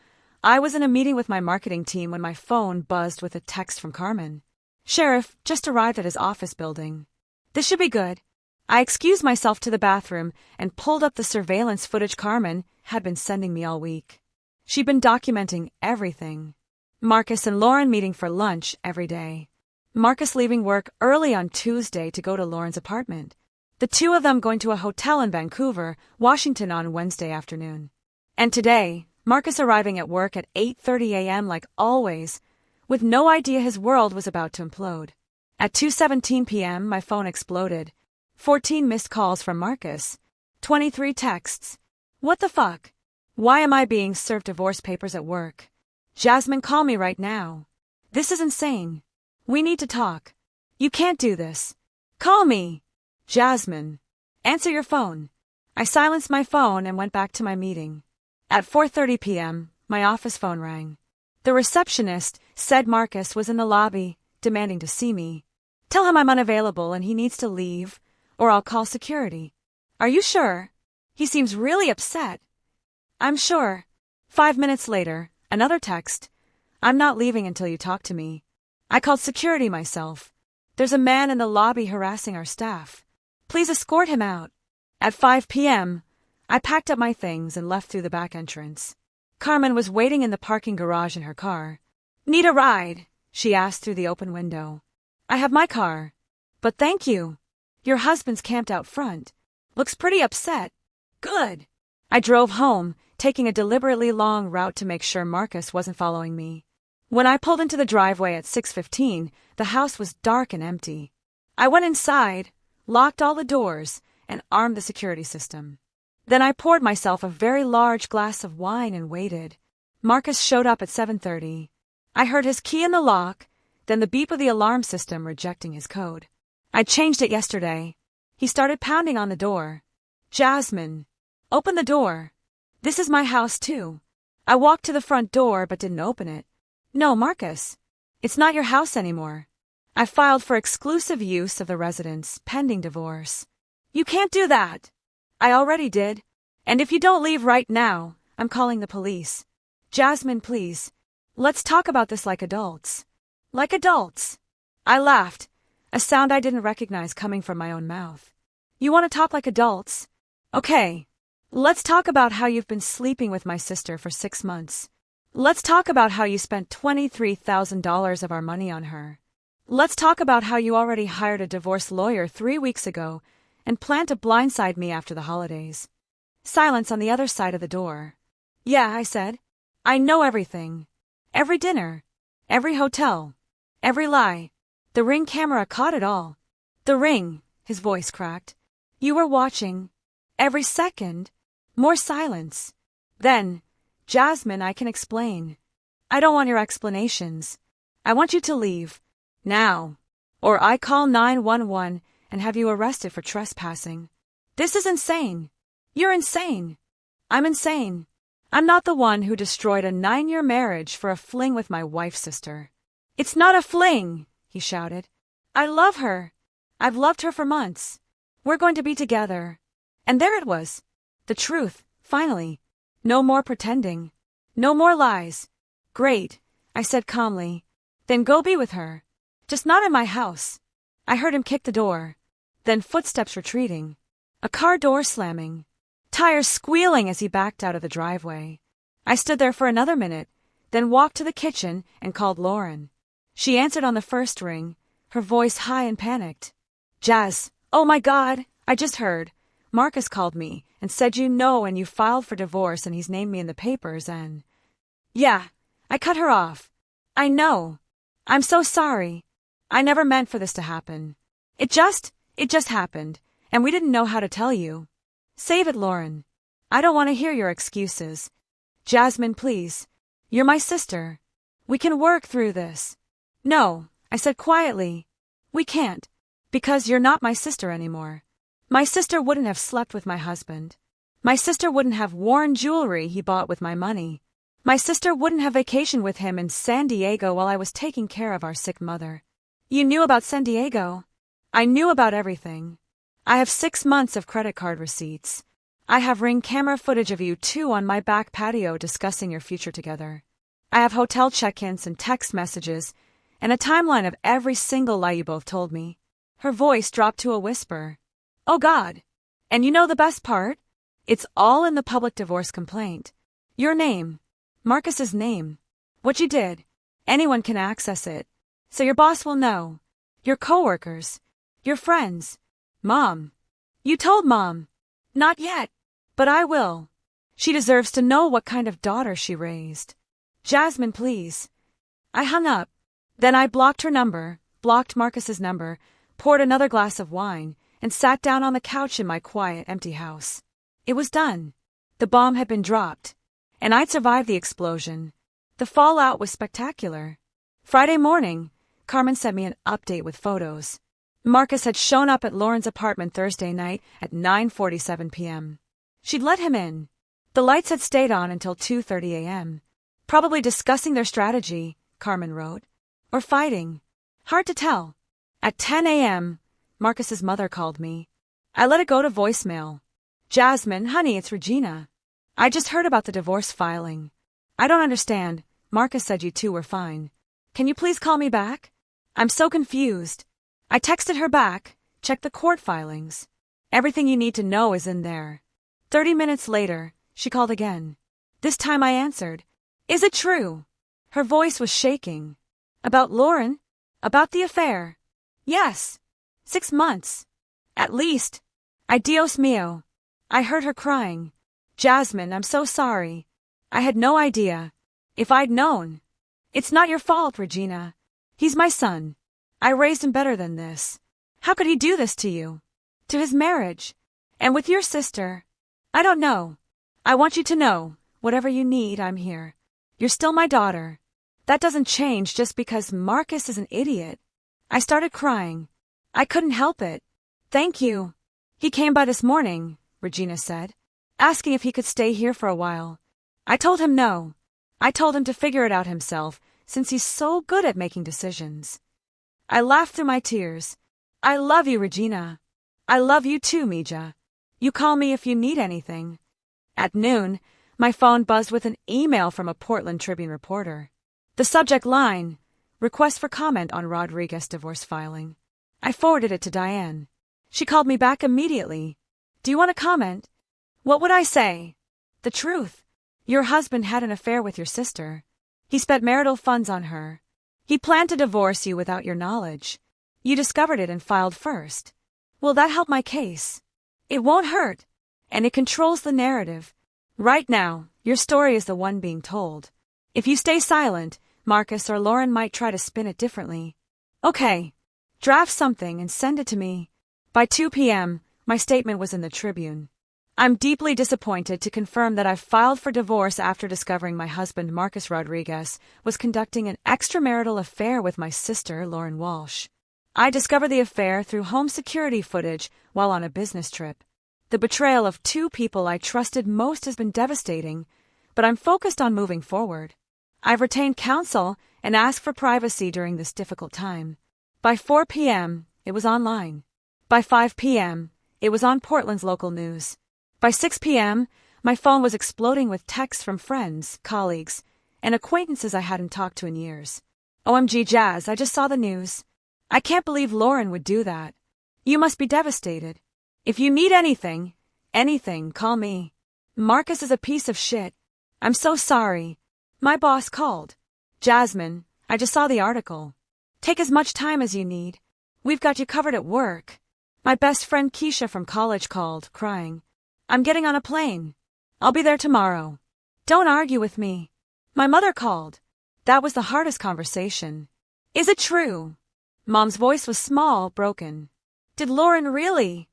Speaker 1: I was in a meeting with my marketing team when my phone buzzed with a text from Carmen. Sheriff just arrived at his office building. This should be good. I excused myself to the bathroom and pulled up the surveillance footage Carmen had been sending me all week. She'd been documenting everything. Marcus and Lauren meeting for lunch every day. Marcus leaving work early on Tuesday to go to Lauren's apartment. The two of them going to a hotel in Vancouver, Washington on Wednesday afternoon. And today, Marcus arriving at work at 8:30 a.m. like always, with no idea his world was about to implode. At 2:17 p.m., my phone exploded. 14 missed calls from Marcus. 23 texts. What the fuck? Why am I being served divorce papers at work? Jasmine, call me right now. This is insane. We need to talk. You can't do this. Call me. Jasmine. Answer your phone. I silenced my phone and went back to my meeting. At 4:30 p.m., my office phone rang. The receptionist said Marcus was in the lobby, demanding to see me. Tell him I'm unavailable and he needs to leave, or I'll call security. Are you sure? He seems really upset. I'm sure. 5 minutes later, another text. I'm not leaving until you talk to me. I called security myself. There's a man in the lobby harassing our staff. Please escort him out. At 5 p.m., I packed up my things and left through the back entrance. Carmen was waiting in the parking garage in her car. Need a ride? She asked through the open window. I have my car. But thank you. Your husband's camped out front. Looks pretty upset. Good. I drove home, taking a deliberately long route to make sure Marcus wasn't following me. When I pulled into the driveway at 6:15, the house was dark and empty. I went inside, locked all the doors, and armed the security system. Then I poured myself a very large glass of wine and waited. Marcus showed up at 7:30. I heard his key in the lock, then the beep of the alarm system rejecting his code. I'd changed it yesterday. He started pounding on the door. Jasmine, open the door. This is my house too. I walked to the front door but didn't open it. No, Marcus, it's not your house anymore. I filed for exclusive use of the residence, pending divorce. You can't do that. I already did. And if you don't leave right now, I'm calling the police. Jasmine, please. Let's talk about this like adults. Like adults. I laughed, a sound I didn't recognize coming from my own mouth. You want to talk like adults? Okay. Let's talk about how you've been sleeping with my sister for 6 months. Let's talk about how you spent $23,000 of our money on her. Let's talk about how you already hired a divorce lawyer 3 weeks ago and plan to blindside me after the holidays. Silence on the other side of the door. Yeah, I said. I know everything. Every dinner. Every hotel. Every lie. The Ring camera caught it all. The Ring, his voice cracked. You were watching. Every second. More silence. Then, Jasmine, I can explain. I don't want your explanations. I want you to leave. Now. Or I call 911 and have you arrested for trespassing. This is insane. You're insane. I'm insane. I'm not the one who destroyed a 9-year marriage for a fling with my wife's sister. It's not a fling, he shouted. I love her. I've loved her for months. We're going to be together. And there it was. The truth, finally. No more pretending. No more lies. Great, I said calmly. Then go be with her. Just not in my house. I heard him kick the door. Then footsteps retreating. A car door slamming. Tires squealing as he backed out of the driveway. I stood there for another minute, then walked to the kitchen and called Lauren. She answered on the first ring, her voice high and panicked. Jazz, oh my God, I just heard. Marcus called me and said you know and you filed for divorce and he's named me in the papers and... Yeah, I cut her off. I know. I'm so sorry. I never meant for this to happen. It just happened, and we didn't know how to tell you. Save it, Lauren. I don't want to hear your excuses. Jasmine, please. You're my sister. We can work through this. No, I said quietly. We can't, because you're not my sister anymore. My sister wouldn't have slept with my husband. My sister wouldn't have worn jewelry he bought with my money. My sister wouldn't have vacationed with him in San Diego while I was taking care of our sick mother. You knew about San Diego? I knew about everything. I have 6 months of credit card receipts. I have Ring camera footage of you two on my back patio discussing your future together. I have hotel check-ins and text messages and a timeline of every single lie you both told me. Her voice dropped to a whisper. Oh God. And you know the best part? It's all in the public divorce complaint. Your name. Marcus's name. What you did. Anyone can access it. So your boss will know. Your coworkers. Your friends. Mom. You told Mom. Not yet. But I will. She deserves to know what kind of daughter she raised. Jasmine, please. I hung up. Then I blocked her number, blocked Marcus's number, poured another glass of wine, and sat down on the couch in my quiet, empty house. It was done. The bomb had been dropped. And I'd survived the explosion. The fallout was spectacular. Friday morning, Carmen sent me an update with photos. Marcus had shown up at Lauren's apartment Thursday night at 9:47 p.m. She'd let him in. The lights had stayed on until 2:30 a.m. Probably discussing their strategy, Carmen wrote. Or fighting. Hard to tell. At 10 a.m., Marcus's mother called me. I let it go to voicemail. Jasmine, honey, it's Regina. I just heard about the divorce filing. I don't understand. Marcus said you two were fine. Can you please call me back? I'm so confused. I texted her back. Check the court filings. Everything you need to know is in there. 30 minutes later, she called again. This time I answered. Is it true? Her voice was shaking. About Lauren? About the affair? Yes. 6 months. At least. Ay Dios mío. I heard her crying. Jasmine, I'm so sorry. I had no idea. If I'd known. It's not your fault, Regina. He's my son. I raised him better than this. How could he do this to you? To his marriage? And with your sister? I don't know. I want you to know, whatever you need, I'm here. You're still my daughter. That doesn't change just because Marcus is an idiot. I started crying. I couldn't help it. Thank you. He came by this morning, Regina said, asking if he could stay here for a while. I told him no. I told him to figure it out himself, since he's so good at making decisions. I laughed through my tears. I love you, Regina. I love you too, Mija. You call me if you need anything. At noon, my phone buzzed with an email from a Portland Tribune reporter. The subject line, request for comment on Rodriguez divorce filing. I forwarded it to Diane. She called me back immediately. Do you want to comment? What would I say? The truth. Your husband had an affair with your sister. He spent marital funds on her. He planned to divorce you without your knowledge. You discovered it and filed first. Will that help my case? It won't hurt. And it controls the narrative. Right now, your story is the one being told. If you stay silent, Marcus or Lauren might try to spin it differently. Okay. Draft something and send it to me. By 2 p.m., my statement was in the Tribune. I'm deeply disappointed to confirm that I filed for divorce after discovering my husband, Marcus Rodriguez, was conducting an extramarital affair with my sister, Lauren Walsh. I discovered the affair through home security footage while on a business trip. The betrayal of two people I trusted most has been devastating, but I'm focused on moving forward. I've retained counsel and asked for privacy during this difficult time. By 4 p.m., it was online. By 5 p.m., it was on Portland's local news. By 6 p.m., my phone was exploding with texts from friends, colleagues, and acquaintances I hadn't talked to in years. OMG Jazz, I just saw the news. I can't believe Lauren would do that. You must be devastated. If you need anything, call me. Marcus is a piece of shit. I'm so sorry. My boss called. Jasmine, I just saw the article. Take as much time as you need. We've got you covered at work. My best friend Keisha from college called, crying. I'm getting on a plane. I'll be there tomorrow. Don't argue with me. My mother called. That was the hardest conversation. Is it true? Mom's voice was small, broken. Did Lauren really?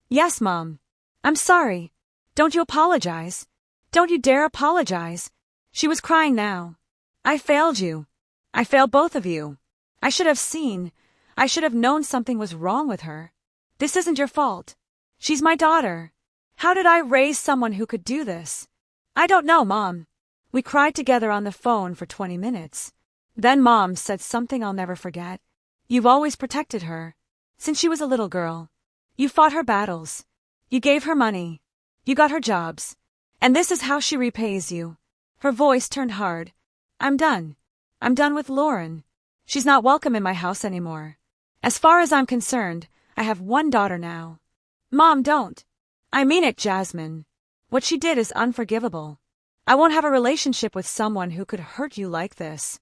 Speaker 1: Yes, Mom. I'm sorry. Don't you apologize. Don't you dare apologize. She was crying now. I failed you. I failed both of you. I should have seen. I should have known something was wrong with her. This isn't your fault. She's my daughter. How did I raise someone who could do this? I don't know, Mom. We cried together on the phone for 20 minutes. Then Mom said something I'll never forget. You've always protected her. Since she was a little girl. You fought her battles. You gave her money. You got her jobs. And this is how she repays you. Her voice turned hard. I'm done. I'm done with Lauren. She's not welcome in my house anymore. As far as I'm concerned, I have one daughter now. Mom, don't. I mean it, Jasmine. What she did is unforgivable. I won't have a relationship with someone who could hurt you like this.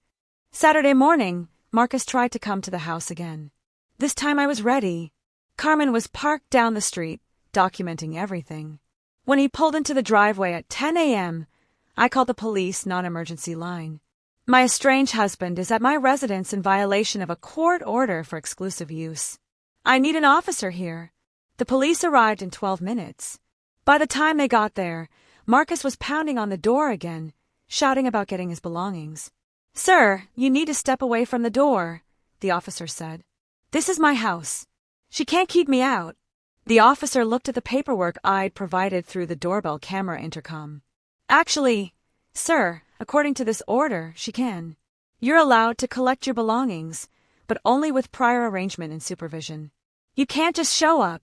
Speaker 1: Saturday morning, Marcus tried to come to the house again. This time I was ready. Carmen was parked down the street, documenting everything. When he pulled into the driveway at 10 a.m., I called the police non-emergency line. My estranged husband is at my residence in violation of a court order for exclusive use. I need an officer here. The police arrived in 12 minutes. By the time they got there, Marcus was pounding on the door again, shouting about getting his belongings. Sir, you need to step away from the door, the officer said. This is my house. She can't keep me out. The officer looked at the paperwork I'd provided through the doorbell camera intercom. Actually, sir, according to this order, she can. You're allowed to collect your belongings, but only with prior arrangement and supervision. You can't just show up.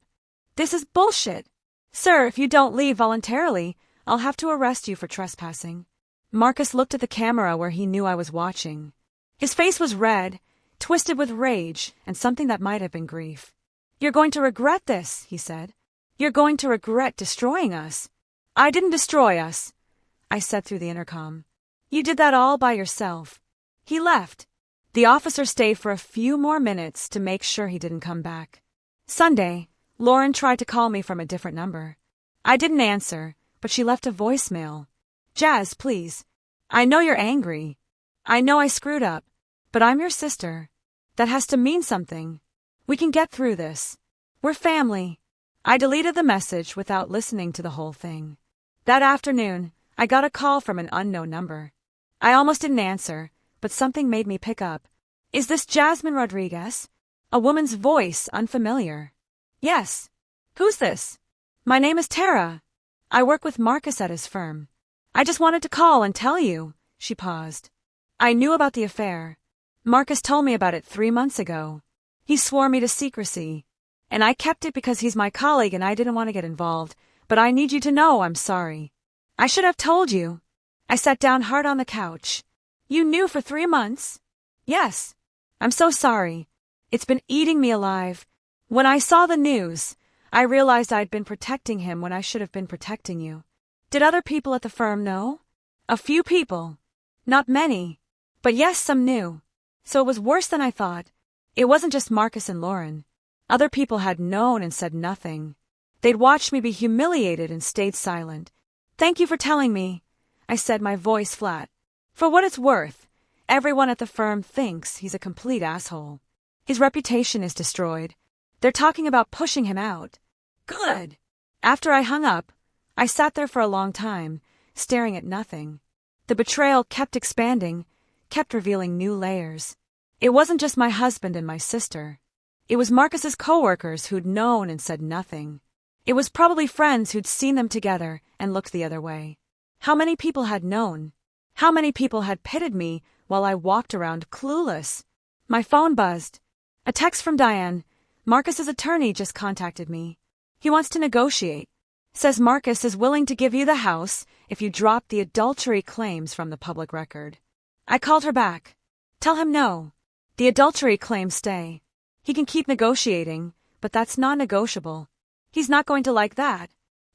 Speaker 1: This is bullshit. Sir, if you don't leave voluntarily, I'll have to arrest you for trespassing. Marcus looked at the camera where he knew I was watching. His face was red, twisted with rage and something that might have been grief. You're going to regret this, he said. You're going to regret destroying us. I didn't destroy us, I said through the intercom. You did that all by yourself. He left. The officer stayed for a few more minutes to make sure he didn't come back. Sunday, Lauren tried to call me from a different number. I didn't answer, but she left a voicemail. Jazz, please. I know you're angry. I know I screwed up, but I'm your sister. That has to mean something. We can get through this. We're family. I deleted the message without listening to the whole thing. That afternoon, I got a call from an unknown number. I almost didn't answer, but something made me pick up. Is this Jasmine Rodriguez? A woman's voice, unfamiliar. Yes. Who's this? My name is Tara. I work with Marcus at his firm. I just wanted to call and tell you. She paused. I knew about the affair. Marcus told me about it 3 months ago. He swore me to secrecy. And I kept it because he's my colleague and I didn't want to get involved, but I need you to know I'm sorry. I should have told you. I sat down hard on the couch. You knew for 3 months? Yes. I'm so sorry. It's been eating me alive. When I saw the news, I realized I'd been protecting him when I should have been protecting you. Did other people at the firm know? A few people. Not many. But yes, some knew. So it was worse than I thought. It wasn't just Marcus and Lauren. Other people had known and said nothing. They'd watched me be humiliated and stayed silent. Thank you for telling me, I said, my voice flat. For what it's worth, everyone at the firm thinks he's a complete asshole. His reputation is destroyed. They're talking about pushing him out. Good. After I hung up, I sat there for a long time, staring at nothing. The betrayal kept expanding, kept revealing new layers. It wasn't just my husband and my sister. It was Marcus's coworkers who'd known and said nothing. It was probably friends who'd seen them together and looked the other way. How many people had known? How many people had pitted me while I walked around clueless? My phone buzzed. A text from Diane. Marcus's attorney just contacted me. He wants to negotiate. Says Marcus is willing to give you the house if you drop the adultery claims from the public record. I called her back. Tell him no. The adultery claims stay. He can keep negotiating, but that's non-negotiable. He's not going to like that.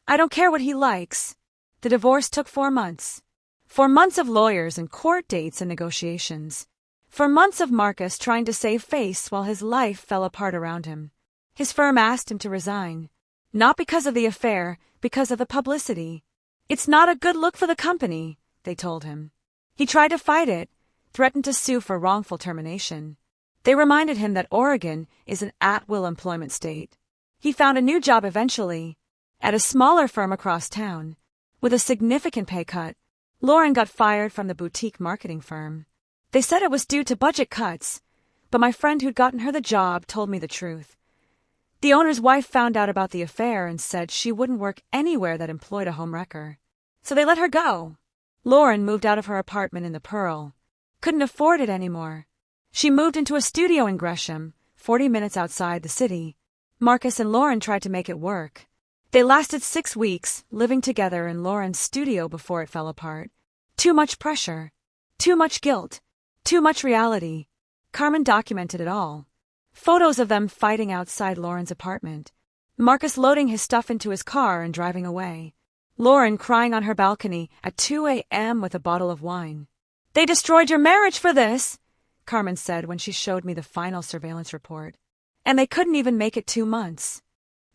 Speaker 1: I don't care what he likes. The divorce took 4 months. 4 months of lawyers and court dates and negotiations. 4 months of Marcus trying to save face while his life fell apart around him. His firm asked him to resign. Not because of the affair, because of the publicity. It's not a good look for the company, they told him. He tried to fight it, threatened to sue for wrongful termination. They reminded him that Oregon is an at-will employment state. He found a new job eventually, at a smaller firm across town. With a significant pay cut, Lauren got fired from the boutique marketing firm. They said it was due to budget cuts, but my friend who'd gotten her the job told me the truth. The owner's wife found out about the affair and said she wouldn't work anywhere that employed a homewrecker. So they let her go. Lauren moved out of her apartment in the Pearl. Couldn't afford it anymore. She moved into a studio in Gresham, 40 minutes outside the city. Marcus and Lauren tried to make it work. They lasted 6 weeks, living together in Lauren's studio before it fell apart. Too much pressure. Too much guilt. Too much reality. Carmen documented it all. Photos of them fighting outside Lauren's apartment. Marcus loading his stuff into his car and driving away. Lauren crying on her balcony at 2 a.m. with a bottle of wine. They destroyed your marriage for this, Carmen said when she showed me the final surveillance report. And they couldn't even make it 2 months.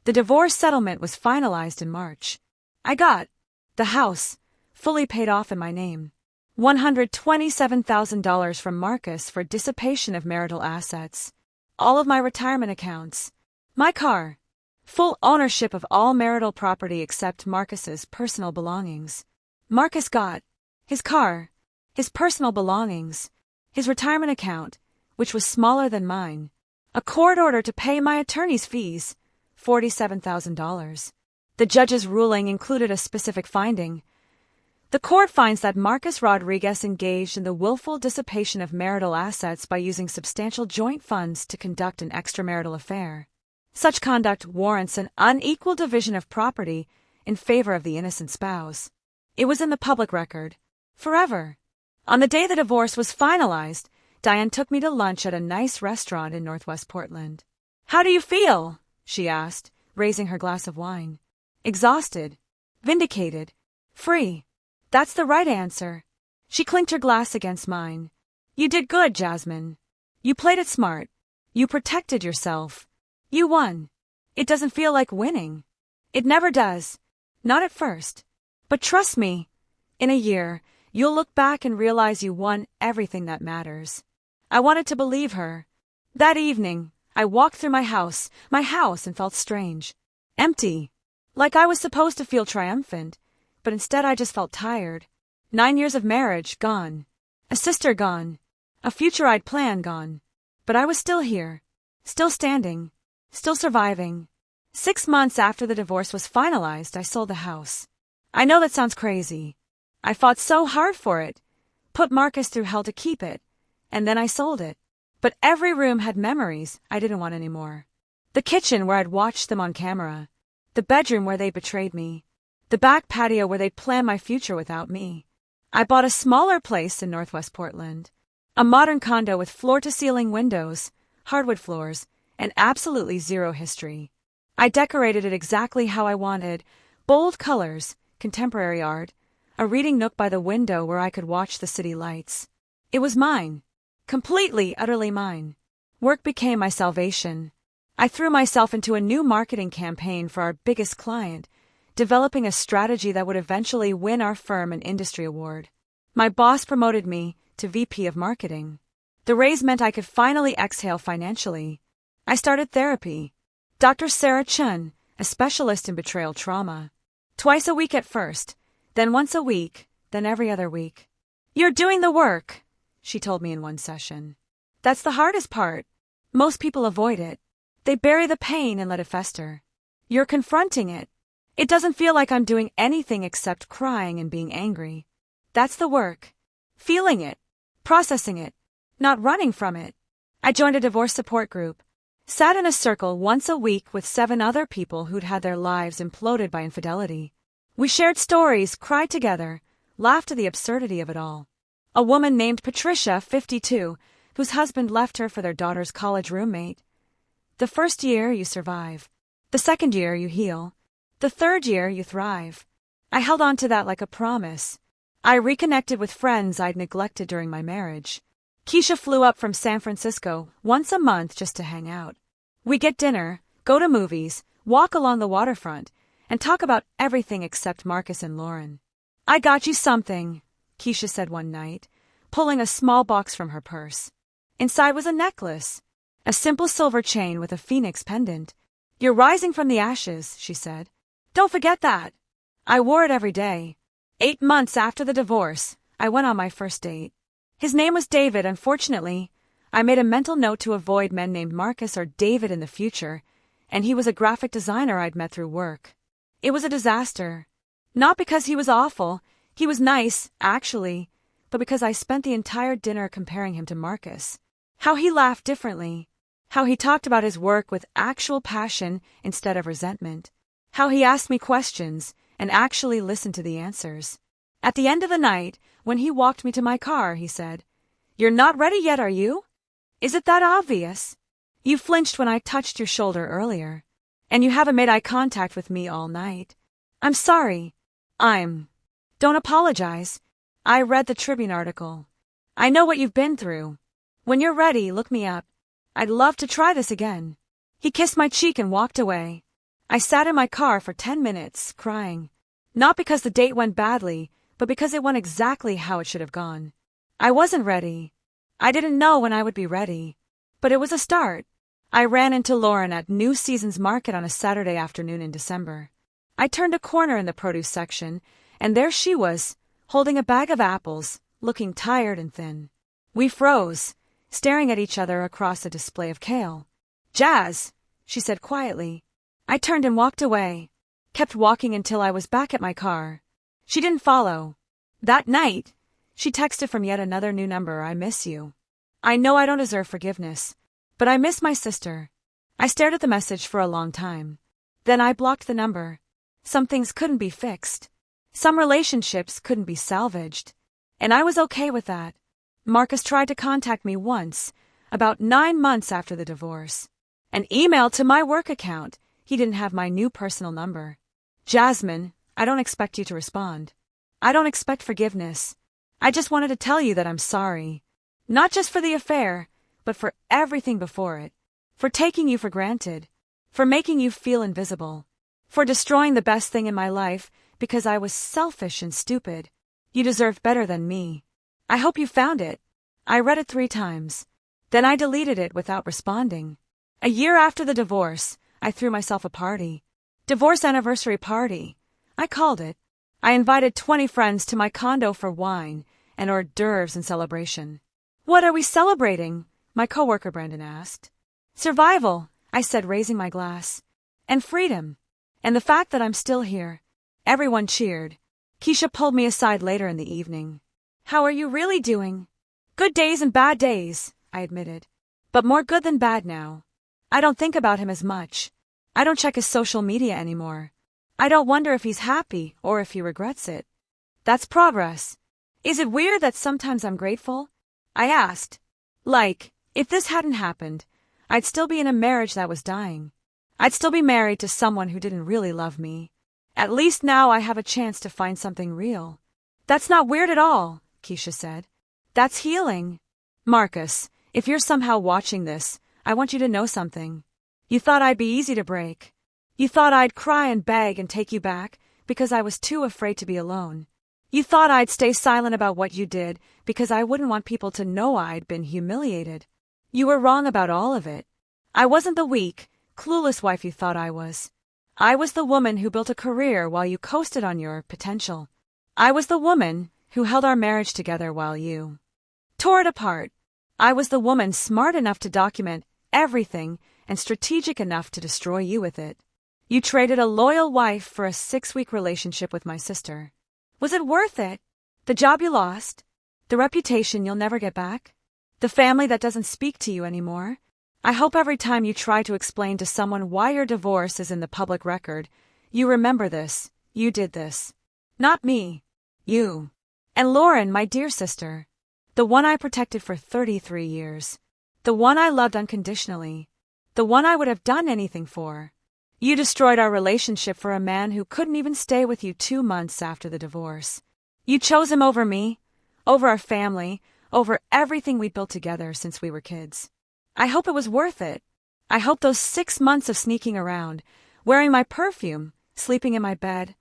Speaker 1: The divorce settlement was finalized in March. I got the house, fully paid off in my name. $127,000 from Marcus for dissipation of marital assets. All of my retirement accounts. My car. Full ownership of all marital property except Marcus's personal belongings. Marcus got his car, his personal belongings, his retirement account, which was smaller than mine, a court order to pay my attorney's fees, $47,000. The judge's ruling included a specific finding. The court finds that Marcus Rodriguez engaged in the willful dissipation of marital assets by using substantial joint funds to conduct an extramarital affair. Such conduct warrants an unequal division of property in favor of the innocent spouse. It was in the public record. Forever. On the day the divorce was finalized, Diane took me to lunch at a nice restaurant in Northwest Portland. "How do you feel?" she asked, raising her glass of wine. "Exhausted. Vindicated. Free. That's the right answer." She clinked her glass against mine. "You did good, Jasmine. You played it smart. You protected yourself. You won. It doesn't feel like winning. It never does. Not at first. But trust me, in a year, you'll look back and realize you won everything that matters." I wanted to believe her. That evening, I walked through my house, and felt strange. Empty. Like I was supposed to feel triumphant, but instead I just felt tired. 9 years of marriage, gone. A sister gone. A future I'd planned, gone. But I was still here. Still standing. Still surviving. 6 months after the divorce was finalized, I sold the house. I know that sounds crazy. I fought so hard for it. Put Marcus through hell to keep it. And then I sold it. But every room had memories I didn't want anymore. The kitchen where I'd watched them on camera. The bedroom where they betrayed me. The back patio where they'd planned my future without me. I bought a smaller place in Northwest Portland. A modern condo with floor-to-ceiling windows, hardwood floors, and absolutely zero history. I decorated it exactly how I wanted. Bold colors, contemporary art, a reading nook by the window where I could watch the city lights. It was mine. Completely, utterly mine. Work became my salvation. I threw myself into a new marketing campaign for our biggest client, developing a strategy that would eventually win our firm an industry award. My boss promoted me to VP of Marketing. The raise meant I could finally exhale financially. I started therapy. Dr. Sarah Chun, a specialist in betrayal trauma. Twice a week at first, then once a week, then every other week. "You're doing the work," she told me in one session. "That's the hardest part. Most people avoid it. They bury the pain and let it fester. You're confronting it. It doesn't feel like I'm doing anything except crying and being angry. That's the work. Feeling it. Processing it. Not running from it." I joined a divorce support group. Sat in a circle once a week with 7 other people who'd had their lives imploded by infidelity. We shared stories, cried together, laughed at the absurdity of it all. A woman named Patricia, 52, whose husband left her for their daughter's college roommate. The first year, you survive. The second year, you heal. The third year, you thrive. I held on to that like a promise. I reconnected with friends I'd neglected during my marriage. Keisha flew up from San Francisco once a month just to hang out. We get dinner, go to movies, walk along the waterfront, and talk about everything except Marcus and Lauren. "I got you something," Keisha said one night, pulling a small box from her purse. Inside was a necklace, a simple silver chain with a phoenix pendant. "You're rising from the ashes," she said. "Don't forget that." I wore it every day. 8 months after the divorce, I went on my first date. His name was David. Unfortunately, I made a mental note to avoid men named Marcus or David in the future, and he was a graphic designer I'd met through work. It was a disaster. Not because he was awful, he was nice, actually, but because I spent the entire dinner comparing him to Marcus. How he laughed differently. How he talked about his work with actual passion instead of resentment. How he asked me questions and actually listened to the answers. At the end of the night, when he walked me to my car, he said, "You're not ready yet, are you? Is it that obvious? You flinched when I touched your shoulder earlier, and you haven't made eye contact with me all night. I'm sorry. Don't apologize. I read the Tribune article. I know what you've been through. When you're ready, look me up. I'd love to try this again." He kissed my cheek and walked away. I sat in my car for 10 minutes, crying. Not because the date went badly, but because it went exactly how it should have gone. I wasn't ready. I didn't know when I would be ready. But it was a start. I ran into Lauren at New Seasons Market on a Saturday afternoon in December. I turned a corner in the produce section, and there she was, holding a bag of apples, looking tired and thin. We froze, staring at each other across a display of kale. "Jazz," she said quietly. I turned and walked away, kept walking until I was back at my car. She didn't follow. That night, she texted from yet another new number, "I miss you. I know I don't deserve forgiveness, but I miss my sister. I stared at the message for a long time. Then I blocked the number. Some things couldn't be fixed. Some relationships couldn't be salvaged. And I was okay with that. Marcus tried to contact me once, about 9 months after the divorce. An email to my work account. He didn't have my new personal number. Jasmine, I don't expect you to respond. I don't expect forgiveness. I just wanted to tell you that I'm sorry. Not just for the affair, but for everything before it. For taking you for granted. For making you feel invisible. For destroying the best thing in my life because I was selfish and stupid. You deserved better than me. I hope you found it. I read it 3 times. Then I deleted it without responding. A year after the divorce, I threw myself a party. Divorce anniversary party. I called it. I invited 20 friends to my condo for wine and hors d'oeuvres in celebration. What are we celebrating? My coworker Brandon asked. Survival, I said, raising my glass. And freedom. And the fact that I'm still here. Everyone cheered. Keisha pulled me aside later in the evening. How are you really doing? Good days and bad days, I admitted. But more good than bad now. I don't think about him as much. I don't check his social media anymore. I don't wonder if he's happy or if he regrets it. That's progress. Is it weird that sometimes I'm grateful? I asked. Like, if this hadn't happened, I'd still be in a marriage that was dying. I'd still be married to someone who didn't really love me. At least now I have a chance to find something real. That's not weird at all, Keisha said. That's healing. Marcus, if you're somehow watching this, I want you to know something. You thought I'd be easy to break. You thought I'd cry and beg and take you back because I was too afraid to be alone. You thought I'd stay silent about what you did because I wouldn't want people to know I'd been humiliated. You were wrong about all of it. I wasn't the weak, clueless wife you thought I was. I was the woman who built a career while you coasted on your potential. I was the woman who held our marriage together while you tore it apart. I was the woman smart enough to document everything and strategic enough to destroy you with it. You traded a loyal wife for a 6-week relationship with my sister. Was it worth it? The job you lost? The reputation you'll never get back? The family that doesn't speak to you anymore? I hope every time you try to explain to someone why your divorce is in the public record, you remember this. You did this. Not me. You. And Lauren, my dear sister. The one I protected for 33 years. The one I loved unconditionally. The one I would have done anything for. You destroyed our relationship for a man who couldn't even stay with you 2 months after the divorce. You chose him over me, over our family, over everything we built together since we were kids. I hope it was worth it. I hope those 6 months of sneaking around, wearing my perfume, sleeping in my bed.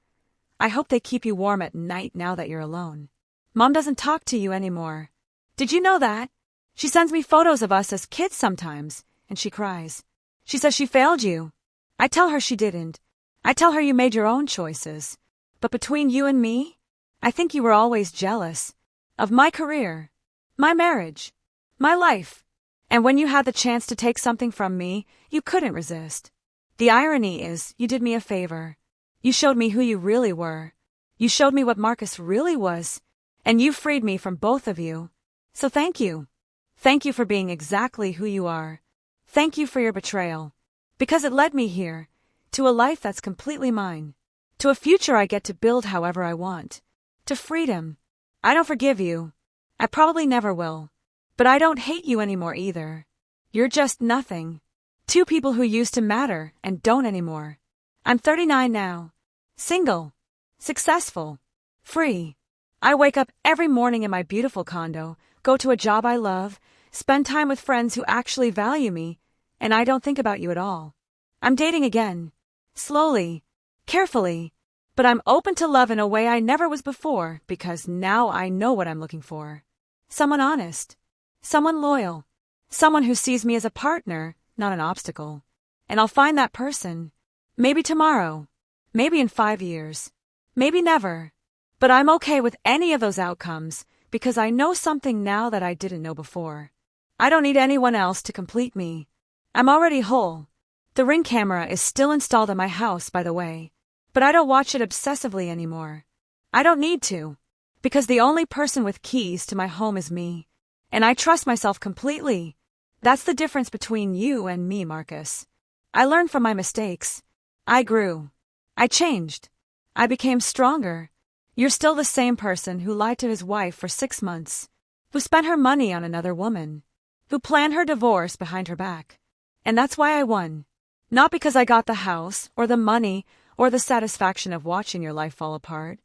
Speaker 1: I hope they keep you warm at night now that you're alone. Mom doesn't talk to you anymore. Did you know that? She sends me photos of us as kids sometimes, and she cries. She says she failed you. I tell her she didn't. I tell her you made your own choices. But between you and me, I think you were always jealous of my career, my marriage, my life. And when you had the chance to take something from me, you couldn't resist. The irony is, you did me a favor. You showed me who you really were. You showed me what Marcus really was. And you freed me from both of you. So thank you. Thank you for being exactly who you are. Thank you for your betrayal. Because it led me here, to a life that's completely mine. To a future I get to build however I want. To freedom. I don't forgive you. I probably never will. But I don't hate you anymore either. You're just nothing. 2 people who used to matter and don't anymore. I'm 39 now. Single. Successful. Free. I wake up every morning in my beautiful condo, go to a job I love, spend time with friends who actually value me, and I don't think about you at all. I'm dating again. Slowly. Carefully. But I'm open to love in a way I never was before because now I know what I'm looking for. Someone honest. Someone loyal. Someone who sees me as a partner, not an obstacle. And I'll find that person. Maybe tomorrow. Maybe in 5 years. Maybe never. But I'm okay with any of those outcomes because I know something now that I didn't know before. I don't need anyone else to complete me. I'm already whole. The Ring camera is still installed in my house, by the way. But I don't watch it obsessively anymore. I don't need to. Because the only person with keys to my home is me. And I trust myself completely. That's the difference between you and me, Marcus. I learned from my mistakes. I grew. I changed. I became stronger. You're still the same person who lied to his wife for 6 months, who spent her money on another woman, who planned her divorce behind her back. And that's why I won. Not because I got the house, or the money, or the satisfaction of watching your life fall apart.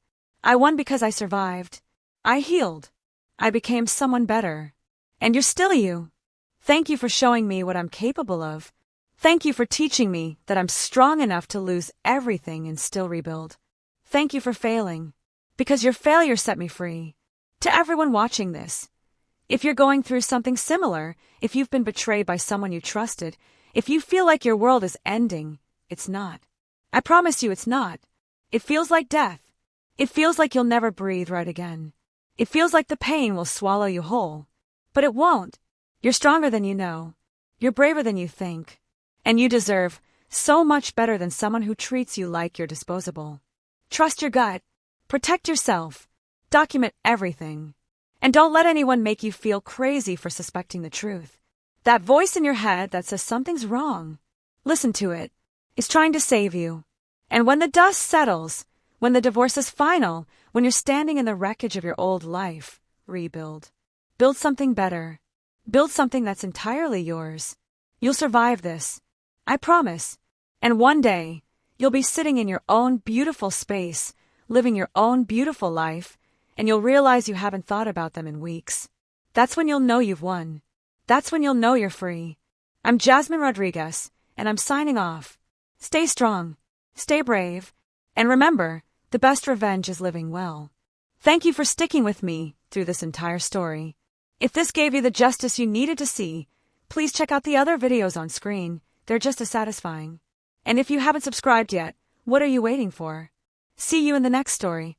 Speaker 1: I won because I survived. I healed. I became someone better. And you're still you. Thank you for showing me what I'm capable of. Thank you for teaching me that I'm strong enough to lose everything and still rebuild. Thank you for failing, because your failure set me free. To everyone watching this, if you're going through something similar, if you've been betrayed by someone you trusted, if you feel like your world is ending, it's not. I promise you it's not. It feels like death. It feels like you'll never breathe right again. It feels like the pain will swallow you whole. But it won't. You're stronger than you know. You're braver than you think. And you deserve so much better than someone who treats you like you're disposable. Trust your gut. Protect yourself. Document everything. And don't let anyone make you feel crazy for suspecting the truth. That voice in your head that says something's wrong, listen to it. It's trying to save you. And when the dust settles, when the divorce is final, when you're standing in the wreckage of your old life, rebuild. Build something better. Build something that's entirely yours. You'll survive this. I promise. And one day, you'll be sitting in your own beautiful space, living your own beautiful life, and you'll realize you haven't thought about them in weeks. That's when you'll know you've won. That's when you'll know you're free. I'm Jasmine Rodriguez, and I'm signing off. Stay strong. Stay brave. And remember, the best revenge is living well. Thank you for sticking with me through this entire story. If this gave you the justice you needed to see, please check out the other videos on screen. They're just as satisfying. And if you haven't subscribed yet, what are you waiting for? See you in the next story.